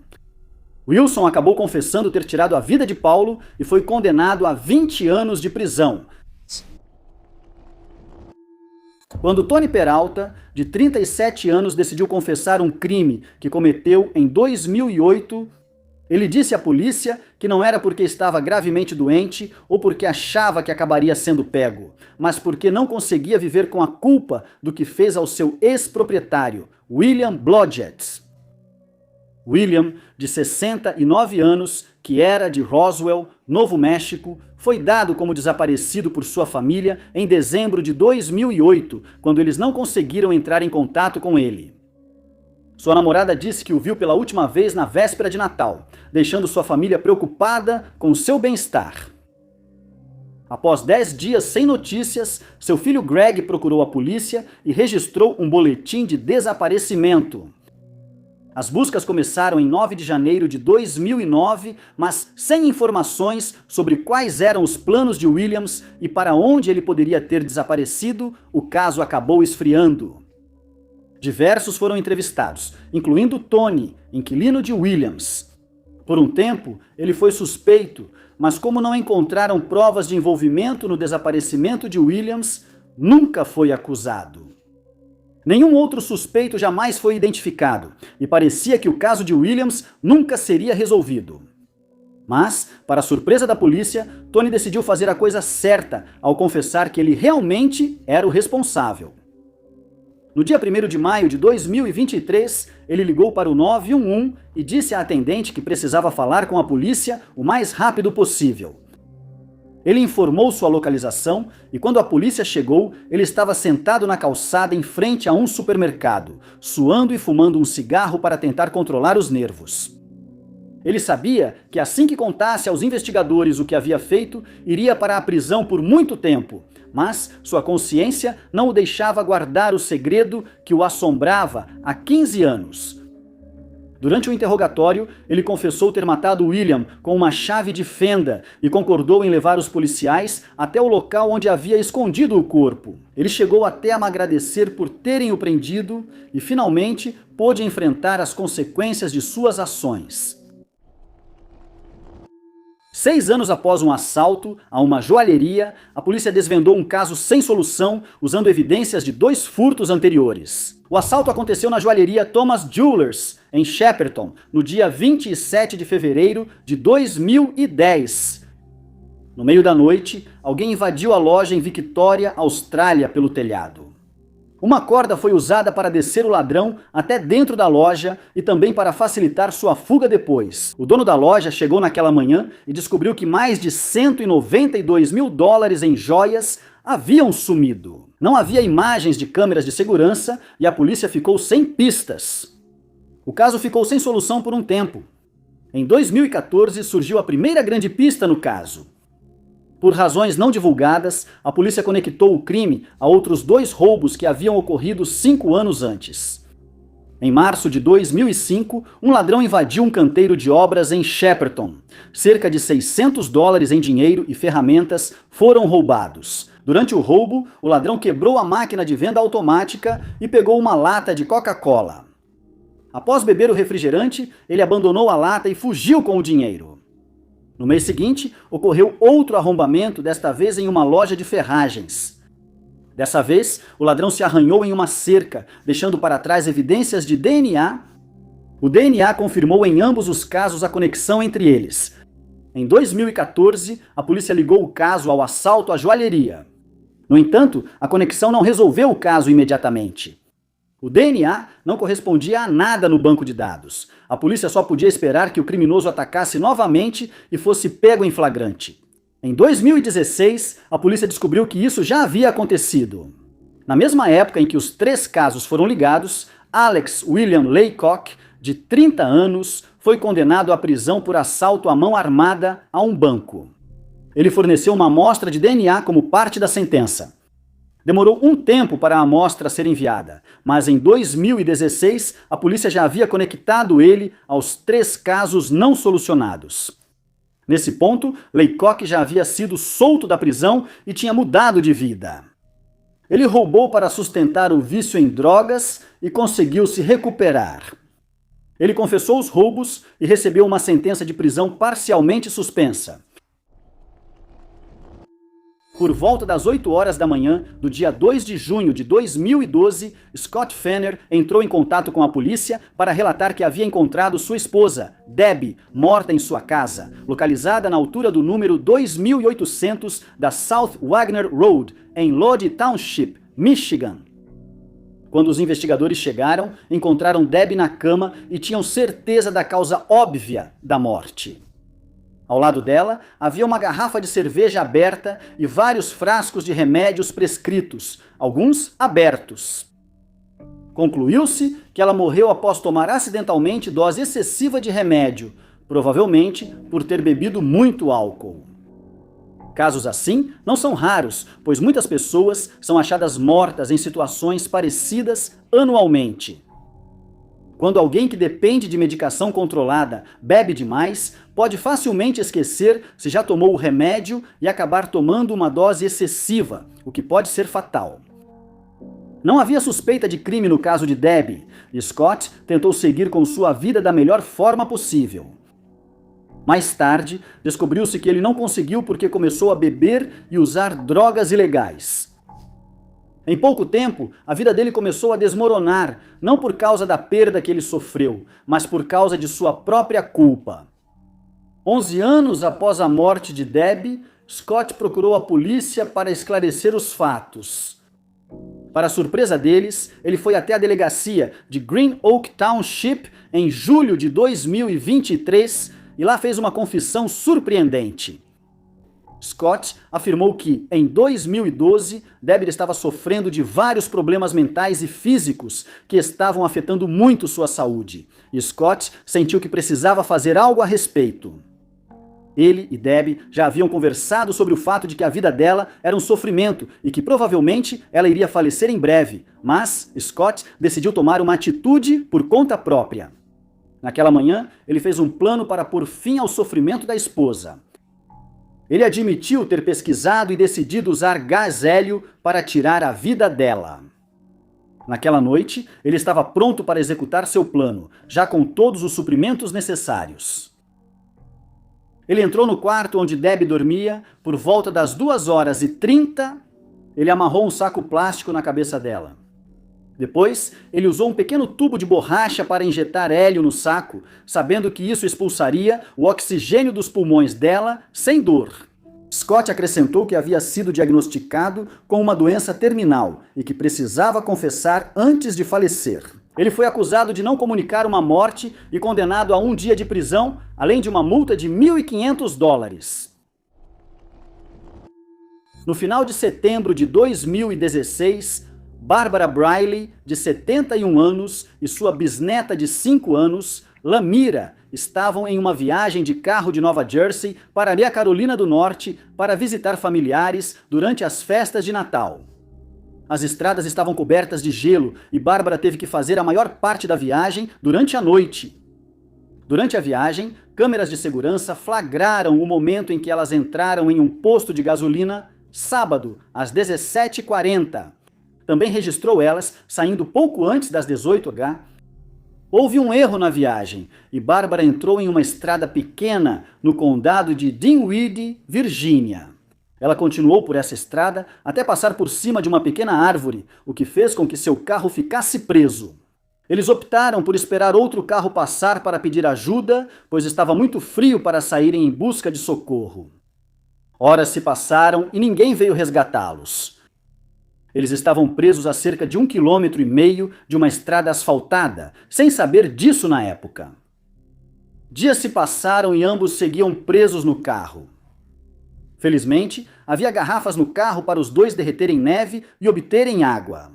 Wilson acabou confessando ter tirado a vida de Paulo e foi condenado a 20 anos de prisão. Quando Tony Peralta, de 37 anos, decidiu confessar um crime que cometeu em 2008, ele disse à polícia que não era porque estava gravemente doente ou porque achava que acabaria sendo pego, mas porque não conseguia viver com a culpa do que fez ao seu ex-proprietário, William Blodgett. William, de 69 anos, que era de Roswell, Novo México, foi dado como desaparecido por sua família em dezembro de 2008, quando eles não conseguiram entrar em contato com ele. Sua namorada disse que o viu pela última vez na véspera de Natal, deixando sua família preocupada com seu bem-estar. Após 10 dias sem notícias, seu filho Greg procurou a polícia e registrou um boletim de desaparecimento. As buscas começaram em 9 de janeiro de 2009, mas sem informações sobre quais eram os planos de Williams e para onde ele poderia ter desaparecido, o caso acabou esfriando. Diversos foram entrevistados, incluindo Tony, inquilino de Williams. Por um tempo, ele foi suspeito, mas como não encontraram provas de envolvimento no desaparecimento de Williams, nunca foi acusado. Nenhum outro suspeito jamais foi identificado, e parecia que o caso de Williams nunca seria resolvido. Mas, para a surpresa da polícia, Tony decidiu fazer a coisa certa ao confessar que ele realmente era o responsável. No dia 1º de maio de 2023, ele ligou para o 911 e disse à atendente que precisava falar com a polícia o mais rápido possível. Ele informou sua localização e quando a polícia chegou, ele estava sentado na calçada em frente a um supermercado, suando e fumando um cigarro para tentar controlar os nervos. Ele sabia que assim que contasse aos investigadores o que havia feito, iria para a prisão por muito tempo, mas sua consciência não o deixava guardar o segredo que o assombrava há 15 anos. Durante o interrogatório, ele confessou ter matado William com uma chave de fenda e concordou em levar os policiais até o local onde havia escondido o corpo. Ele chegou até a agradecer por terem o prendido e, finalmente, pôde enfrentar as consequências de suas ações. 6 anos após um assalto a uma joalheria, a polícia desvendou um caso sem solução usando evidências de 2 furtos anteriores. O assalto aconteceu na joalheria Thomas Jewelers, em Shepperton, no dia 27 de fevereiro de 2010. No meio da noite, alguém invadiu a loja em Victoria, Austrália, pelo telhado. Uma corda foi usada para descer o ladrão até dentro da loja e também para facilitar sua fuga depois. O dono da loja chegou naquela manhã e descobriu que mais de $192 mil em joias haviam sumido. Não havia imagens de câmeras de segurança e a polícia ficou sem pistas. O caso ficou sem solução por um tempo. Em 2014 surgiu a primeira grande pista no caso. Por razões não divulgadas, a polícia conectou o crime a outros 2 roubos que haviam ocorrido 5 anos antes. Em março de 2005, um ladrão invadiu um canteiro de obras em Shepperton. Cerca de $600 em dinheiro e ferramentas foram roubados. Durante o roubo, o ladrão quebrou a máquina de venda automática e pegou uma lata de Coca-Cola. Após beber o refrigerante, ele abandonou a lata e fugiu com o dinheiro. No mês seguinte, ocorreu outro arrombamento, desta vez em uma loja de ferragens. Dessa vez, o ladrão se arranhou em uma cerca, deixando para trás evidências de DNA. O DNA confirmou em ambos os casos a conexão entre eles. Em 2014, a polícia ligou o caso ao assalto à joalheria. No entanto, a conexão não resolveu o caso imediatamente. O DNA não correspondia a nada no banco de dados. A polícia só podia esperar que o criminoso atacasse novamente e fosse pego em flagrante. Em 2016, a polícia descobriu que isso já havia acontecido. Na mesma época em que os 3 casos foram ligados, Alex William Laycock, de 30 anos, foi condenado à prisão por assalto à mão armada a um banco. Ele forneceu uma amostra de DNA como parte da sentença. Demorou um tempo para a amostra ser enviada, mas em 2016 a polícia já havia conectado ele aos 3 casos não solucionados. Nesse ponto, Laycock já havia sido solto da prisão e tinha mudado de vida. Ele roubou para sustentar o vício em drogas e conseguiu se recuperar. Ele confessou os roubos e recebeu uma sentença de prisão parcialmente suspensa. Por volta das 8 horas da manhã do dia 2 de junho de 2012, Scott Fenner entrou em contato com a polícia para relatar que havia encontrado sua esposa, Debbie, morta em sua casa, localizada na altura do número 2800 da South Wagner Road, em Lodge Township, Michigan. Quando os investigadores chegaram, encontraram Debbie na cama e tinham certeza da causa óbvia da morte. Ao lado dela, havia uma garrafa de cerveja aberta e vários frascos de remédios prescritos, alguns abertos. Concluiu-se que ela morreu após tomar acidentalmente dose excessiva de remédio, provavelmente por ter bebido muito álcool. Casos assim não são raros, pois muitas pessoas são achadas mortas em situações parecidas anualmente. Quando alguém que depende de medicação controlada bebe demais, pode facilmente esquecer se já tomou o remédio e acabar tomando uma dose excessiva, o que pode ser fatal. Não havia suspeita de crime no caso de Debbie, e Scott tentou seguir com sua vida da melhor forma possível. Mais tarde, descobriu-se que ele não conseguiu porque começou a beber e usar drogas ilegais. Em pouco tempo, a vida dele começou a desmoronar, não por causa da perda que ele sofreu, mas por causa de sua própria culpa. 11 anos após a morte de Debbie, Scott procurou a polícia para esclarecer os fatos. Para surpresa deles, ele foi até a delegacia de Green Oak Township em julho de 2023 e lá fez uma confissão surpreendente. Scott afirmou que, em 2012, Debbie estava sofrendo de vários problemas mentais e físicos que estavam afetando muito sua saúde, e Scott sentiu que precisava fazer algo a respeito. Ele e Debbie já haviam conversado sobre o fato de que a vida dela era um sofrimento e que provavelmente ela iria falecer em breve, mas Scott decidiu tomar uma atitude por conta própria. Naquela manhã, ele fez um plano para pôr fim ao sofrimento da esposa. Ele admitiu ter pesquisado e decidido usar gás hélio para tirar a vida dela. Naquela noite, ele estava pronto para executar seu plano, já com todos os suprimentos necessários. Ele entrou no quarto onde Debbie dormia, por volta das 2h30, ele amarrou um saco plástico na cabeça dela. Depois, ele usou um pequeno tubo de borracha para injetar hélio no saco, sabendo que isso expulsaria o oxigênio dos pulmões dela sem dor. Scott acrescentou que havia sido diagnosticado com uma doença terminal e que precisava confessar antes de falecer. Ele foi acusado de não comunicar uma morte e condenado a 1 dia de prisão, além de uma multa de $1.500. No final de setembro de 2016, Barbara Briley, de 71 anos, e sua bisneta de 5 anos, Lamira, estavam em uma viagem de carro de Nova Jersey para a Carolina do Norte para visitar familiares durante as festas de Natal. As estradas estavam cobertas de gelo e Bárbara teve que fazer a maior parte da viagem durante a noite. Durante a viagem, câmeras de segurança flagraram o momento em que elas entraram em um posto de gasolina sábado, às 17h40. Também registrou elas saindo pouco antes das 18h. Houve um erro na viagem e Bárbara entrou em uma estrada pequena no condado de Dinwiddie, Virgínia. Ela continuou por essa estrada até passar por cima de uma pequena árvore, o que fez com que seu carro ficasse preso. Eles optaram por esperar outro carro passar para pedir ajuda, pois estava muito frio para saírem em busca de socorro. Horas se passaram e ninguém veio resgatá-los. Eles estavam presos a cerca de 1,5 km de uma estrada asfaltada, sem saber disso na época. Dias se passaram e ambos seguiam presos no carro. Felizmente, havia garrafas no carro para os dois derreterem neve e obterem água.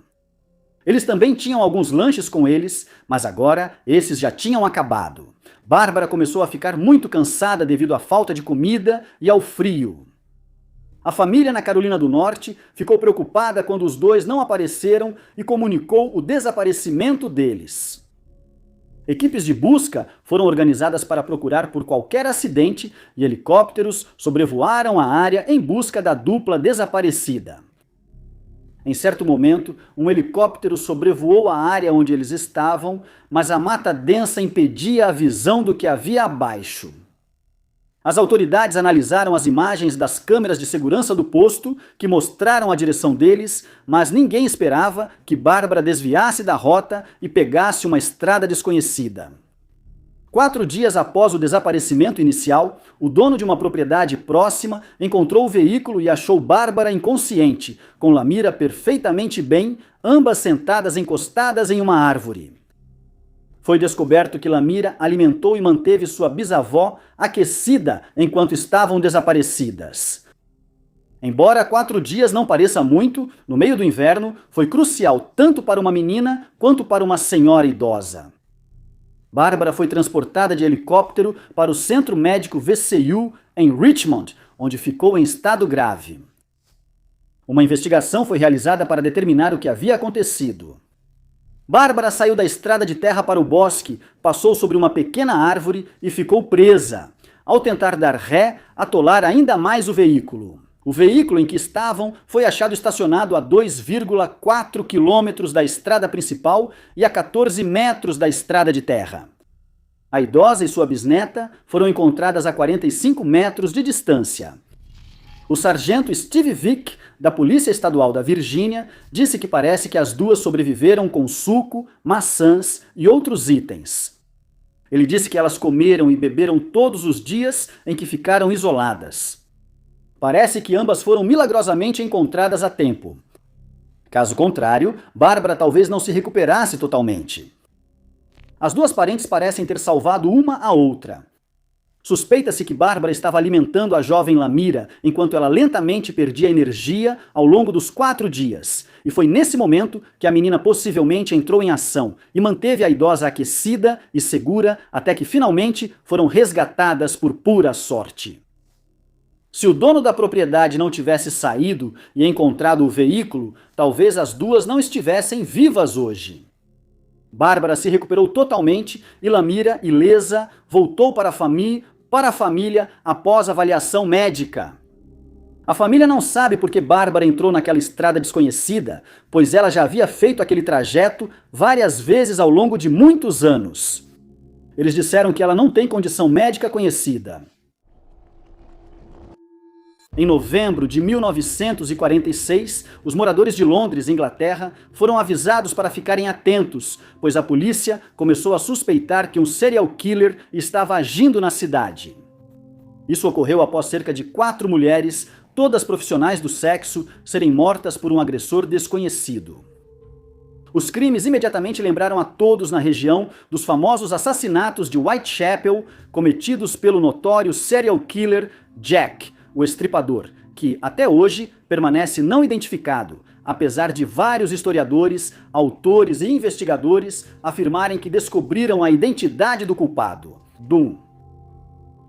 Eles também tinham alguns lanches com eles, mas agora esses já tinham acabado. Bárbara começou a ficar muito cansada devido à falta de comida e ao frio. A família na Carolina do Norte ficou preocupada quando os dois não apareceram e comunicou o desaparecimento deles. Equipes de busca foram organizadas para procurar por qualquer acidente e helicópteros sobrevoaram a área em busca da dupla desaparecida. Em certo momento, um helicóptero sobrevoou a área onde eles estavam, mas a mata densa impedia a visão do que havia abaixo. As autoridades analisaram as imagens das câmeras de segurança do posto, que mostraram a direção deles, mas ninguém esperava que Bárbara desviasse da rota e pegasse uma estrada desconhecida. 4 dias após o desaparecimento inicial, o dono de uma propriedade próxima encontrou o veículo e achou Bárbara inconsciente, com Lamira perfeitamente bem, ambas sentadas encostadas em uma árvore. Foi descoberto que Lamira alimentou e manteve sua bisavó aquecida enquanto estavam desaparecidas. Embora 4 dias não pareça muito, no meio do inverno foi crucial tanto para uma menina quanto para uma senhora idosa. Bárbara foi transportada de helicóptero para o Centro Médico VCU em Richmond, onde ficou em estado grave. Uma investigação foi realizada para determinar o que havia acontecido. Bárbara saiu da estrada de terra para o bosque, passou sobre uma pequena árvore e ficou presa. Ao tentar dar ré, atolar ainda mais o veículo. O veículo em que estavam foi achado estacionado a 2,4 quilômetros da estrada principal e a 14 metros da estrada de terra. A idosa e sua bisneta foram encontradas a 45 metros de distância. O sargento Steve Vick, da Polícia Estadual da Virgínia, disse que parece que as duas sobreviveram com suco, maçãs e outros itens. Ele disse que elas comeram e beberam todos os dias em que ficaram isoladas. Parece que ambas foram milagrosamente encontradas a tempo. Caso contrário, Bárbara talvez não se recuperasse totalmente. As duas parentes parecem ter salvado uma a outra. Suspeita-se que Bárbara estava alimentando a jovem Lamira enquanto ela lentamente perdia energia ao longo dos 4 dias. E foi nesse momento que a menina possivelmente entrou em ação e manteve a idosa aquecida e segura até que finalmente foram resgatadas por pura sorte. Se o dono da propriedade não tivesse saído e encontrado o veículo, talvez as duas não estivessem vivas hoje. Bárbara se recuperou totalmente e Lamira, ilesa, voltou para a família após avaliação médica. A família não sabe por que Bárbara entrou naquela estrada desconhecida, pois ela já havia feito aquele trajeto várias vezes ao longo de muitos anos. Eles disseram que ela não tem condição médica conhecida. Em novembro de 1946, os moradores de Londres, Inglaterra, foram avisados para ficarem atentos, pois a polícia começou a suspeitar que um serial killer estava agindo na cidade. Isso ocorreu após cerca de 4 mulheres, todas profissionais do sexo, serem mortas por um agressor desconhecido. Os crimes imediatamente lembraram a todos na região dos famosos assassinatos de Whitechapel cometidos pelo notório serial killer Jack, o Estripador, que até hoje permanece não identificado, apesar de vários historiadores, autores e investigadores afirmarem que descobriram a identidade do culpado, Doom.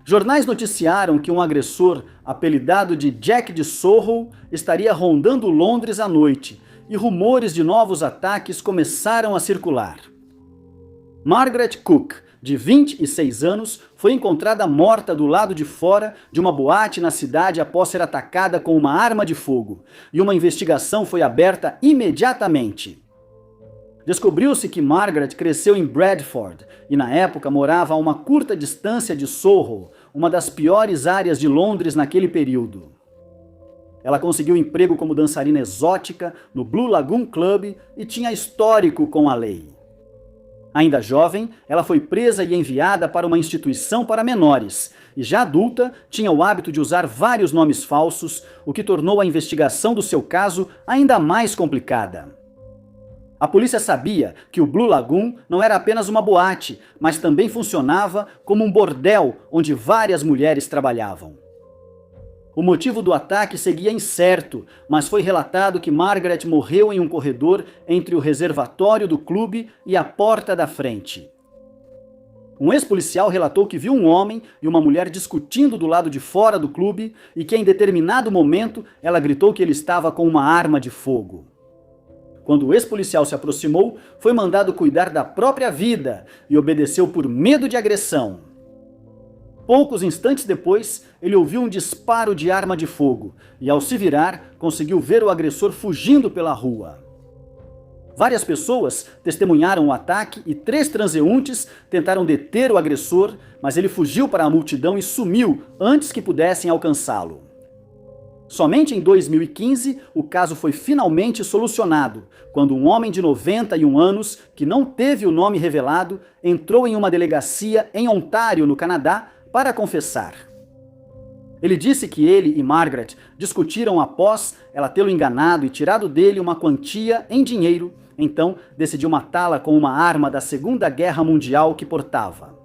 Jornais noticiaram que um agressor, apelidado de Jack de Soho, estaria rondando Londres à noite, e rumores de novos ataques começaram a circular. Margaret Cook, de 26 anos, foi encontrada morta do lado de fora de uma boate na cidade após ser atacada com uma arma de fogo, e uma investigação foi aberta imediatamente. Descobriu-se que Margaret cresceu em Bradford e na época morava a uma curta distância de Soho, uma das piores áreas de Londres naquele período. Ela conseguiu emprego como dançarina exótica no Blue Lagoon Club e tinha histórico com a lei. Ainda jovem, ela foi presa e enviada para uma instituição para menores, e já adulta, tinha o hábito de usar vários nomes falsos, o que tornou a investigação do seu caso ainda mais complicada. A polícia sabia que o Blue Lagoon não era apenas uma boate, mas também funcionava como um bordel onde várias mulheres trabalhavam. O motivo do ataque seguia incerto, mas foi relatado que Margaret morreu em um corredor entre o reservatório do clube e a porta da frente. Um ex-policial relatou que viu um homem e uma mulher discutindo do lado de fora do clube e que em determinado momento ela gritou que ele estava com uma arma de fogo. Quando o ex-policial se aproximou, foi mandado cuidar da própria vida e obedeceu por medo de agressão. Poucos instantes depois, ele ouviu um disparo de arma de fogo e, ao se virar, conseguiu ver o agressor fugindo pela rua. Várias pessoas testemunharam o ataque e 3 transeuntes tentaram deter o agressor, mas ele fugiu para a multidão e sumiu antes que pudessem alcançá-lo. Somente em 2015, o caso foi finalmente solucionado, quando um homem de 91 anos, que não teve o nome revelado, entrou em uma delegacia em Ontário, no Canadá, para confessar. Ele disse que ele e Margaret discutiram após ela tê-lo enganado e tirado dele uma quantia em dinheiro, então decidiu matá-la com uma arma da Segunda Guerra Mundial que portava.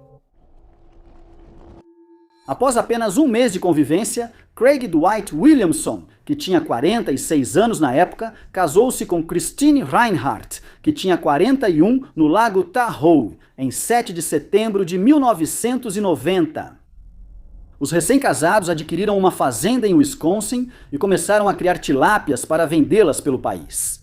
Após apenas um mês de convivência, Craig Dwight Williamson, que tinha 46 anos na época, casou-se com Christine Reinhardt, que tinha 41, no Lago Tahoe, em 7 de setembro de 1990. Os recém-casados adquiriram uma fazenda em Wisconsin e começaram a criar tilápias para vendê-las pelo país.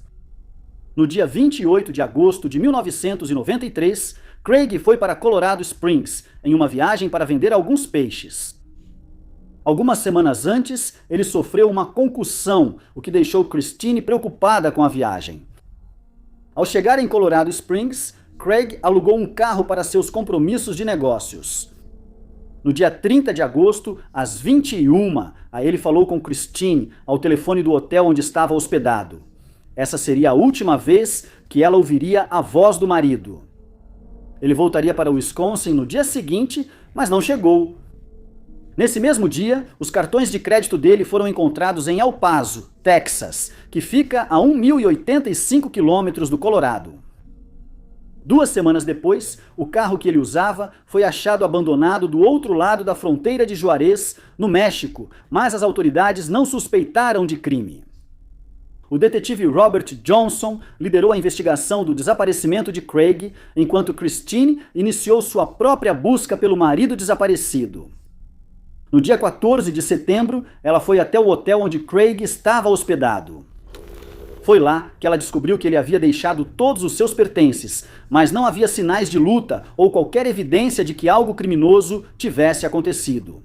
No dia 28 de agosto de 1993, Craig foi para Colorado Springs, em uma viagem para vender alguns peixes. Algumas semanas antes, ele sofreu uma concussão, o que deixou Christine preocupada com a viagem. Ao chegar em Colorado Springs, Craig alugou um carro para seus compromissos de negócios. No dia 30 de agosto, às 21h, aí ele falou com Christine ao telefone do hotel onde estava hospedado. Essa seria a última vez que ela ouviria a voz do marido. Ele voltaria para Wisconsin no dia seguinte, mas não chegou. Nesse mesmo dia, os cartões de crédito dele foram encontrados em El Paso, Texas, que fica a 1.085 quilômetros do Colorado. 2 semanas depois, o carro que ele usava foi achado abandonado do outro lado da fronteira de Juarez, no México, mas as autoridades não suspeitaram de crime. O detetive Robert Johnson liderou a investigação do desaparecimento de Craig, enquanto Christine iniciou sua própria busca pelo marido desaparecido. No dia 14 de setembro, ela foi até o hotel onde Craig estava hospedado. Foi lá que ela descobriu que ele havia deixado todos os seus pertences, mas não havia sinais de luta ou qualquer evidência de que algo criminoso tivesse acontecido.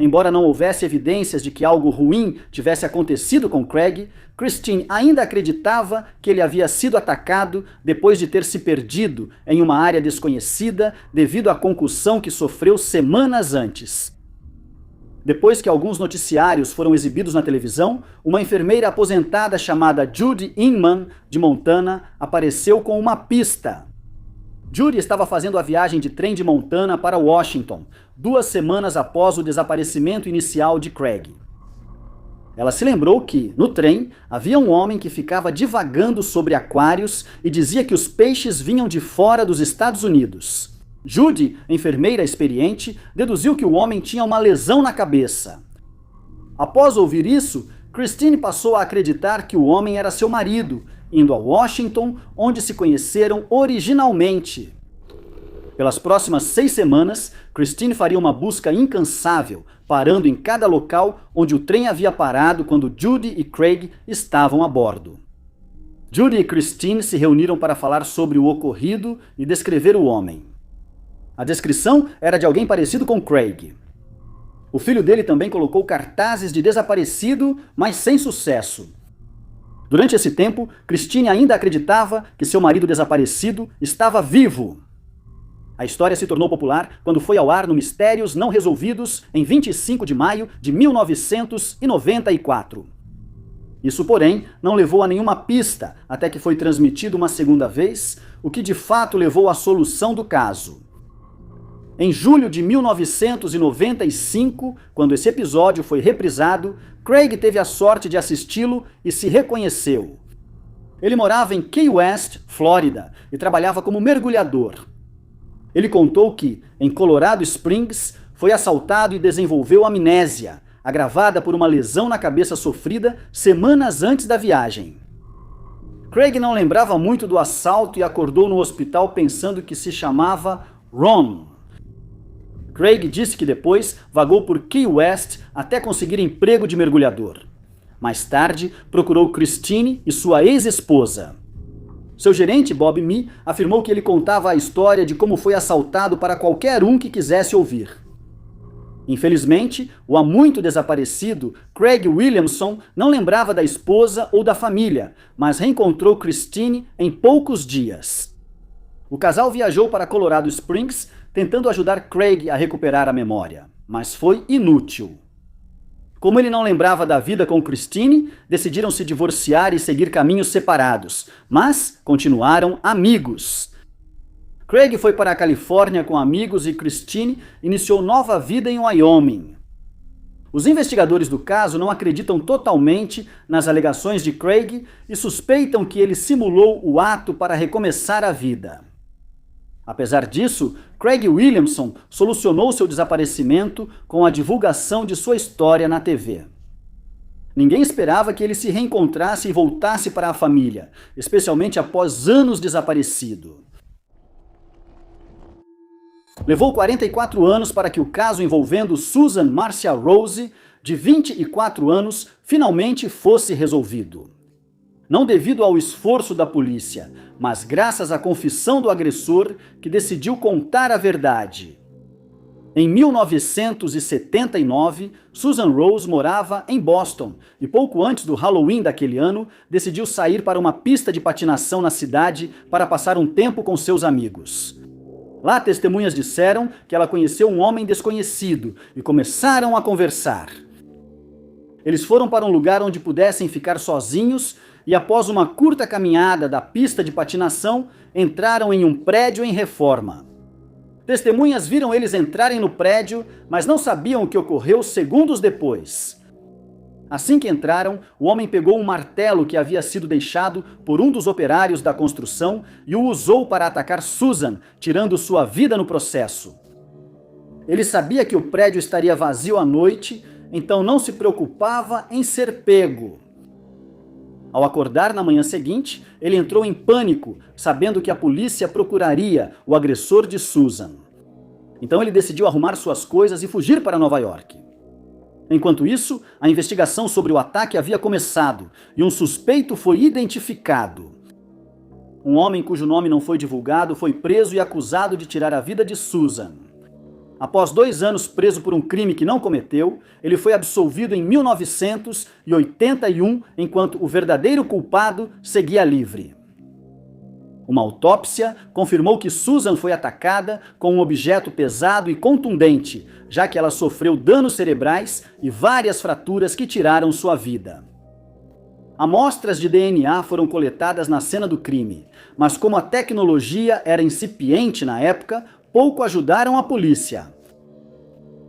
Embora não houvesse evidências de que algo ruim tivesse acontecido com Craig, Christine ainda acreditava que ele havia sido atacado depois de ter se perdido em uma área desconhecida devido à concussão que sofreu semanas antes. Depois que alguns noticiários foram exibidos na televisão, uma enfermeira aposentada chamada Judy Inman, de Montana, apareceu com uma pista. Judy estava fazendo a viagem de trem de Montana para Washington, 2 semanas após o desaparecimento inicial de Craig. Ela se lembrou que, no trem, havia um homem que ficava divagando sobre aquários e dizia que os peixes vinham de fora dos Estados Unidos. Judy, enfermeira experiente, deduziu que o homem tinha uma lesão na cabeça. Após ouvir isso, Christine passou a acreditar que o homem era seu marido, indo a Washington, onde se conheceram originalmente. Pelas próximas 6 semanas, Christine faria uma busca incansável, parando em cada local onde o trem havia parado quando Judy e Craig estavam a bordo. Judy e Christine se reuniram para falar sobre o ocorrido e descrever o homem. A descrição era de alguém parecido com Craig. O filho dele também colocou cartazes de desaparecido, mas sem sucesso. Durante esse tempo, Christine ainda acreditava que seu marido desaparecido estava vivo. A história se tornou popular quando foi ao ar no Mistérios Não Resolvidos em 25 de maio de 1994. Isso, porém, não levou a nenhuma pista até que foi transmitido uma segunda vez, o que de fato levou à solução do caso. Em julho de 1995, quando esse episódio foi reprisado, Craig teve a sorte de assisti-lo e se reconheceu. Ele morava em Key West, Flórida, e trabalhava como mergulhador. Ele contou que, em Colorado Springs, foi assaltado e desenvolveu amnésia, agravada por uma lesão na cabeça sofrida semanas antes da viagem. Craig não lembrava muito do assalto e acordou no hospital pensando que se chamava Ron. Craig disse que depois vagou por Key West até conseguir emprego de mergulhador. Mais tarde, procurou Christine e sua ex-esposa. Seu gerente, Bob Mee, afirmou que ele contava a história de como foi assaltado para qualquer um que quisesse ouvir. Infelizmente, o há muito desaparecido Craig Williamson não lembrava da esposa ou da família, mas reencontrou Christine em poucos dias. O casal viajou para Colorado Springs, tentando ajudar Craig a recuperar a memória, mas foi inútil. Como ele não lembrava da vida com Christine, decidiram se divorciar e seguir caminhos separados, mas continuaram amigos. Craig foi para a Califórnia com amigos e Christine iniciou nova vida em Wyoming. Os investigadores do caso não acreditam totalmente nas alegações de Craig e suspeitam que ele simulou o ato para recomeçar a vida. Apesar disso, Craig Williamson solucionou seu desaparecimento com a divulgação de sua história na TV. Ninguém esperava que ele se reencontrasse e voltasse para a família, especialmente após anos desaparecido. Levou 44 anos para que o caso envolvendo Susan Marcia Rose, de 24 anos, finalmente fosse resolvido. Não devido ao esforço da polícia, mas graças à confissão do agressor que decidiu contar a verdade. Em 1979, Susan Rose morava em Boston e pouco antes do Halloween daquele ano, decidiu sair para uma pista de patinação na cidade para passar um tempo com seus amigos. Lá, testemunhas disseram que ela conheceu um homem desconhecido e começaram a conversar. Eles foram para um lugar onde pudessem ficar sozinhos e, após uma curta caminhada da pista de patinação, entraram em um prédio em reforma. Testemunhas viram eles entrarem no prédio, mas não sabiam o que ocorreu segundos depois. Assim que entraram, o homem pegou um martelo que havia sido deixado por um dos operários da construção e o usou para atacar Susan, tirando sua vida no processo. Ele sabia que o prédio estaria vazio à noite, então não se preocupava em ser pego. Ao acordar na manhã seguinte, ele entrou em pânico, sabendo que a polícia procuraria o agressor de Susan. Então ele decidiu arrumar suas coisas e fugir para Nova York. Enquanto isso, a investigação sobre o ataque havia começado e um suspeito foi identificado. Um homem cujo nome não foi divulgado foi preso e acusado de tirar a vida de Susan. Após 2 anos preso por um crime que não cometeu, ele foi absolvido em 1981, enquanto o verdadeiro culpado seguia livre. Uma autópsia confirmou que Susan foi atacada com um objeto pesado e contundente, já que ela sofreu danos cerebrais e várias fraturas que tiraram sua vida. Amostras de DNA foram coletadas na cena do crime, mas como a tecnologia era incipiente na época, pouco ajudaram a polícia.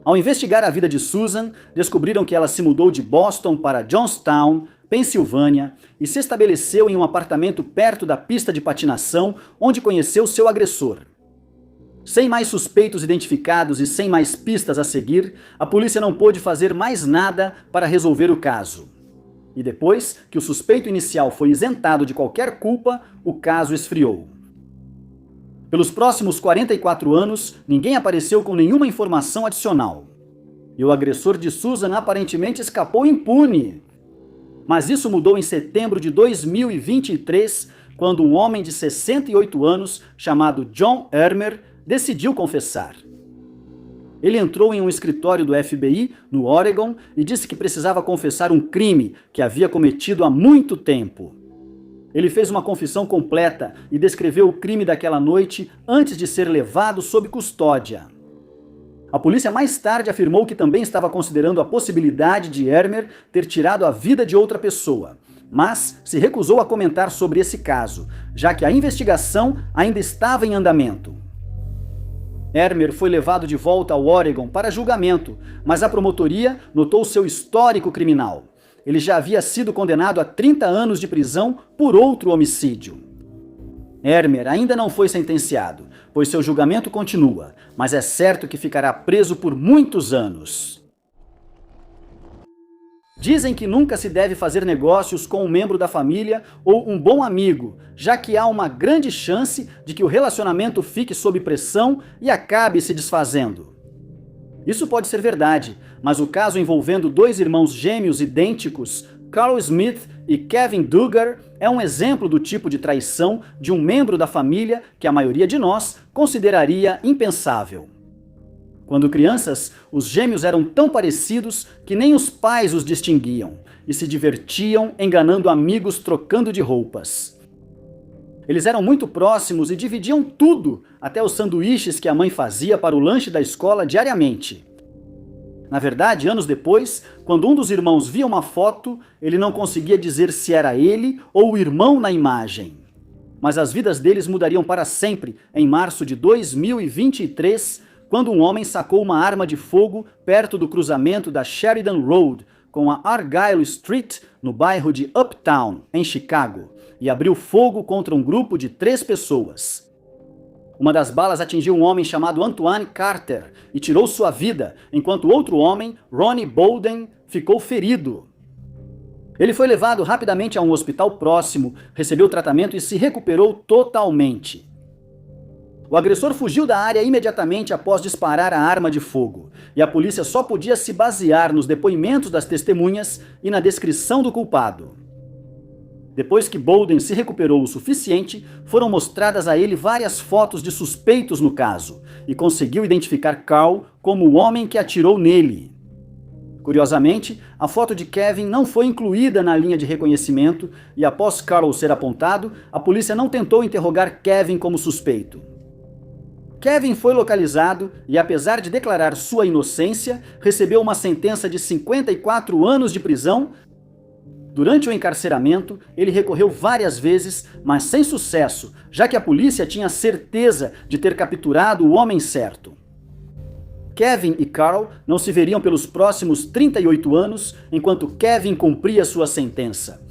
Ao investigar a vida de Susan, descobriram que ela se mudou de Boston para Johnstown, Pensilvânia, e se estabeleceu em um apartamento perto da pista de patinação, onde conheceu seu agressor. Sem mais suspeitos identificados e sem mais pistas a seguir, a polícia não pôde fazer mais nada para resolver o caso. E depois que o suspeito inicial foi isentado de qualquer culpa, o caso esfriou. Pelos próximos 44 anos, ninguém apareceu com nenhuma informação adicional. E o agressor de Susan aparentemente escapou impune. Mas isso mudou em setembro de 2023, quando um homem de 68 anos, chamado John Ermer, decidiu confessar. Ele entrou em um escritório do FBI, no Oregon, e disse que precisava confessar um crime que havia cometido há muito tempo. Ele fez uma confissão completa e descreveu o crime daquela noite antes de ser levado sob custódia. A polícia mais tarde afirmou que também estava considerando a possibilidade de Ermer ter tirado a vida de outra pessoa, mas se recusou a comentar sobre esse caso, já que a investigação ainda estava em andamento. Ermer foi levado de volta ao Oregon para julgamento, mas a promotoria notou seu histórico criminal. Ele já havia sido condenado a 30 anos de prisão por outro homicídio. Ermer ainda não foi sentenciado, pois seu julgamento continua, mas é certo que ficará preso por muitos anos. Dizem que nunca se deve fazer negócios com um membro da família ou um bom amigo, já que há uma grande chance de que o relacionamento fique sob pressão e acabe se desfazendo. Isso pode ser verdade, mas o caso envolvendo 2 irmãos gêmeos idênticos, Carl Smith e Kevin Duggar, é um exemplo do tipo de traição de um membro da família que a maioria de nós consideraria impensável. Quando crianças, os gêmeos eram tão parecidos que nem os pais os distinguiam e se divertiam enganando amigos trocando de roupas. Eles eram muito próximos e dividiam tudo, até os sanduíches que a mãe fazia para o lanche da escola diariamente. Na verdade, anos depois, quando um dos irmãos via uma foto, ele não conseguia dizer se era ele ou o irmão na imagem. Mas as vidas deles mudariam para sempre em março de 2023, quando um homem sacou uma arma de fogo perto do cruzamento da Sheridan Road com a Argyle Street, no bairro de Uptown, em Chicago, e abriu fogo contra um grupo de 3 pessoas. Uma das balas atingiu um homem chamado Antoine Carter e tirou sua vida, enquanto outro homem, Ronnie Bolden, ficou ferido. Ele foi levado rapidamente a um hospital próximo, recebeu tratamento e se recuperou totalmente. O agressor fugiu da área imediatamente após disparar a arma de fogo, e a polícia só podia se basear nos depoimentos das testemunhas e na descrição do culpado. Depois que Bolden se recuperou o suficiente, foram mostradas a ele várias fotos de suspeitos no caso, e conseguiu identificar Carl como o homem que atirou nele. Curiosamente, a foto de Kevin não foi incluída na linha de reconhecimento, e após Carl ser apontado, a polícia não tentou interrogar Kevin como suspeito. Kevin foi localizado e, apesar de declarar sua inocência, recebeu uma sentença de 54 anos de prisão. Durante o encarceramento, ele recorreu várias vezes, mas sem sucesso, já que a polícia tinha certeza de ter capturado o homem certo. Kevin e Carl não se veriam pelos próximos 38 anos, enquanto Kevin cumpria sua sentença.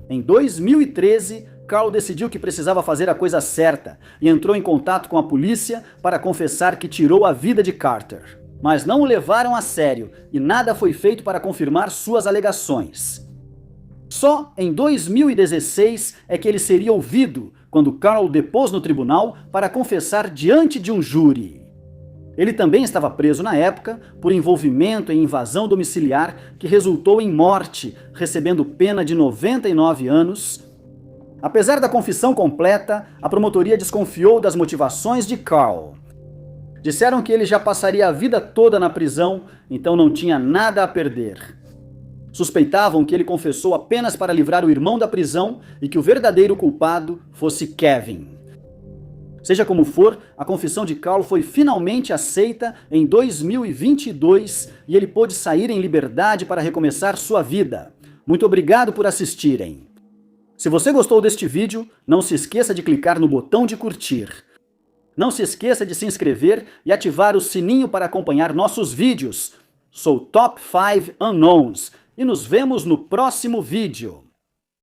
Em 2013, Carl decidiu que precisava fazer a coisa certa e entrou em contato com a polícia para confessar que tirou a vida de Carter. Mas não o levaram a sério e nada foi feito para confirmar suas alegações. Só em 2016 é que ele seria ouvido quando Carl depôs no tribunal para confessar diante de um júri. Ele também estava preso na época por envolvimento em invasão domiciliar que resultou em morte, recebendo pena de 99 anos. Apesar da confissão completa, a promotoria desconfiou das motivações de Carl. Disseram que ele já passaria a vida toda na prisão, então não tinha nada a perder. Suspeitavam que ele confessou apenas para livrar o irmão da prisão e que o verdadeiro culpado fosse Kevin. Seja como for, a confissão de Carl foi finalmente aceita em 2022 e ele pôde sair em liberdade para recomeçar sua vida. Muito obrigado por assistirem. Se você gostou deste vídeo, não se esqueça de clicar no botão de curtir. Não se esqueça de se inscrever e ativar o sininho para acompanhar nossos vídeos. Sou Top 5 Unknowns e nos vemos no próximo vídeo.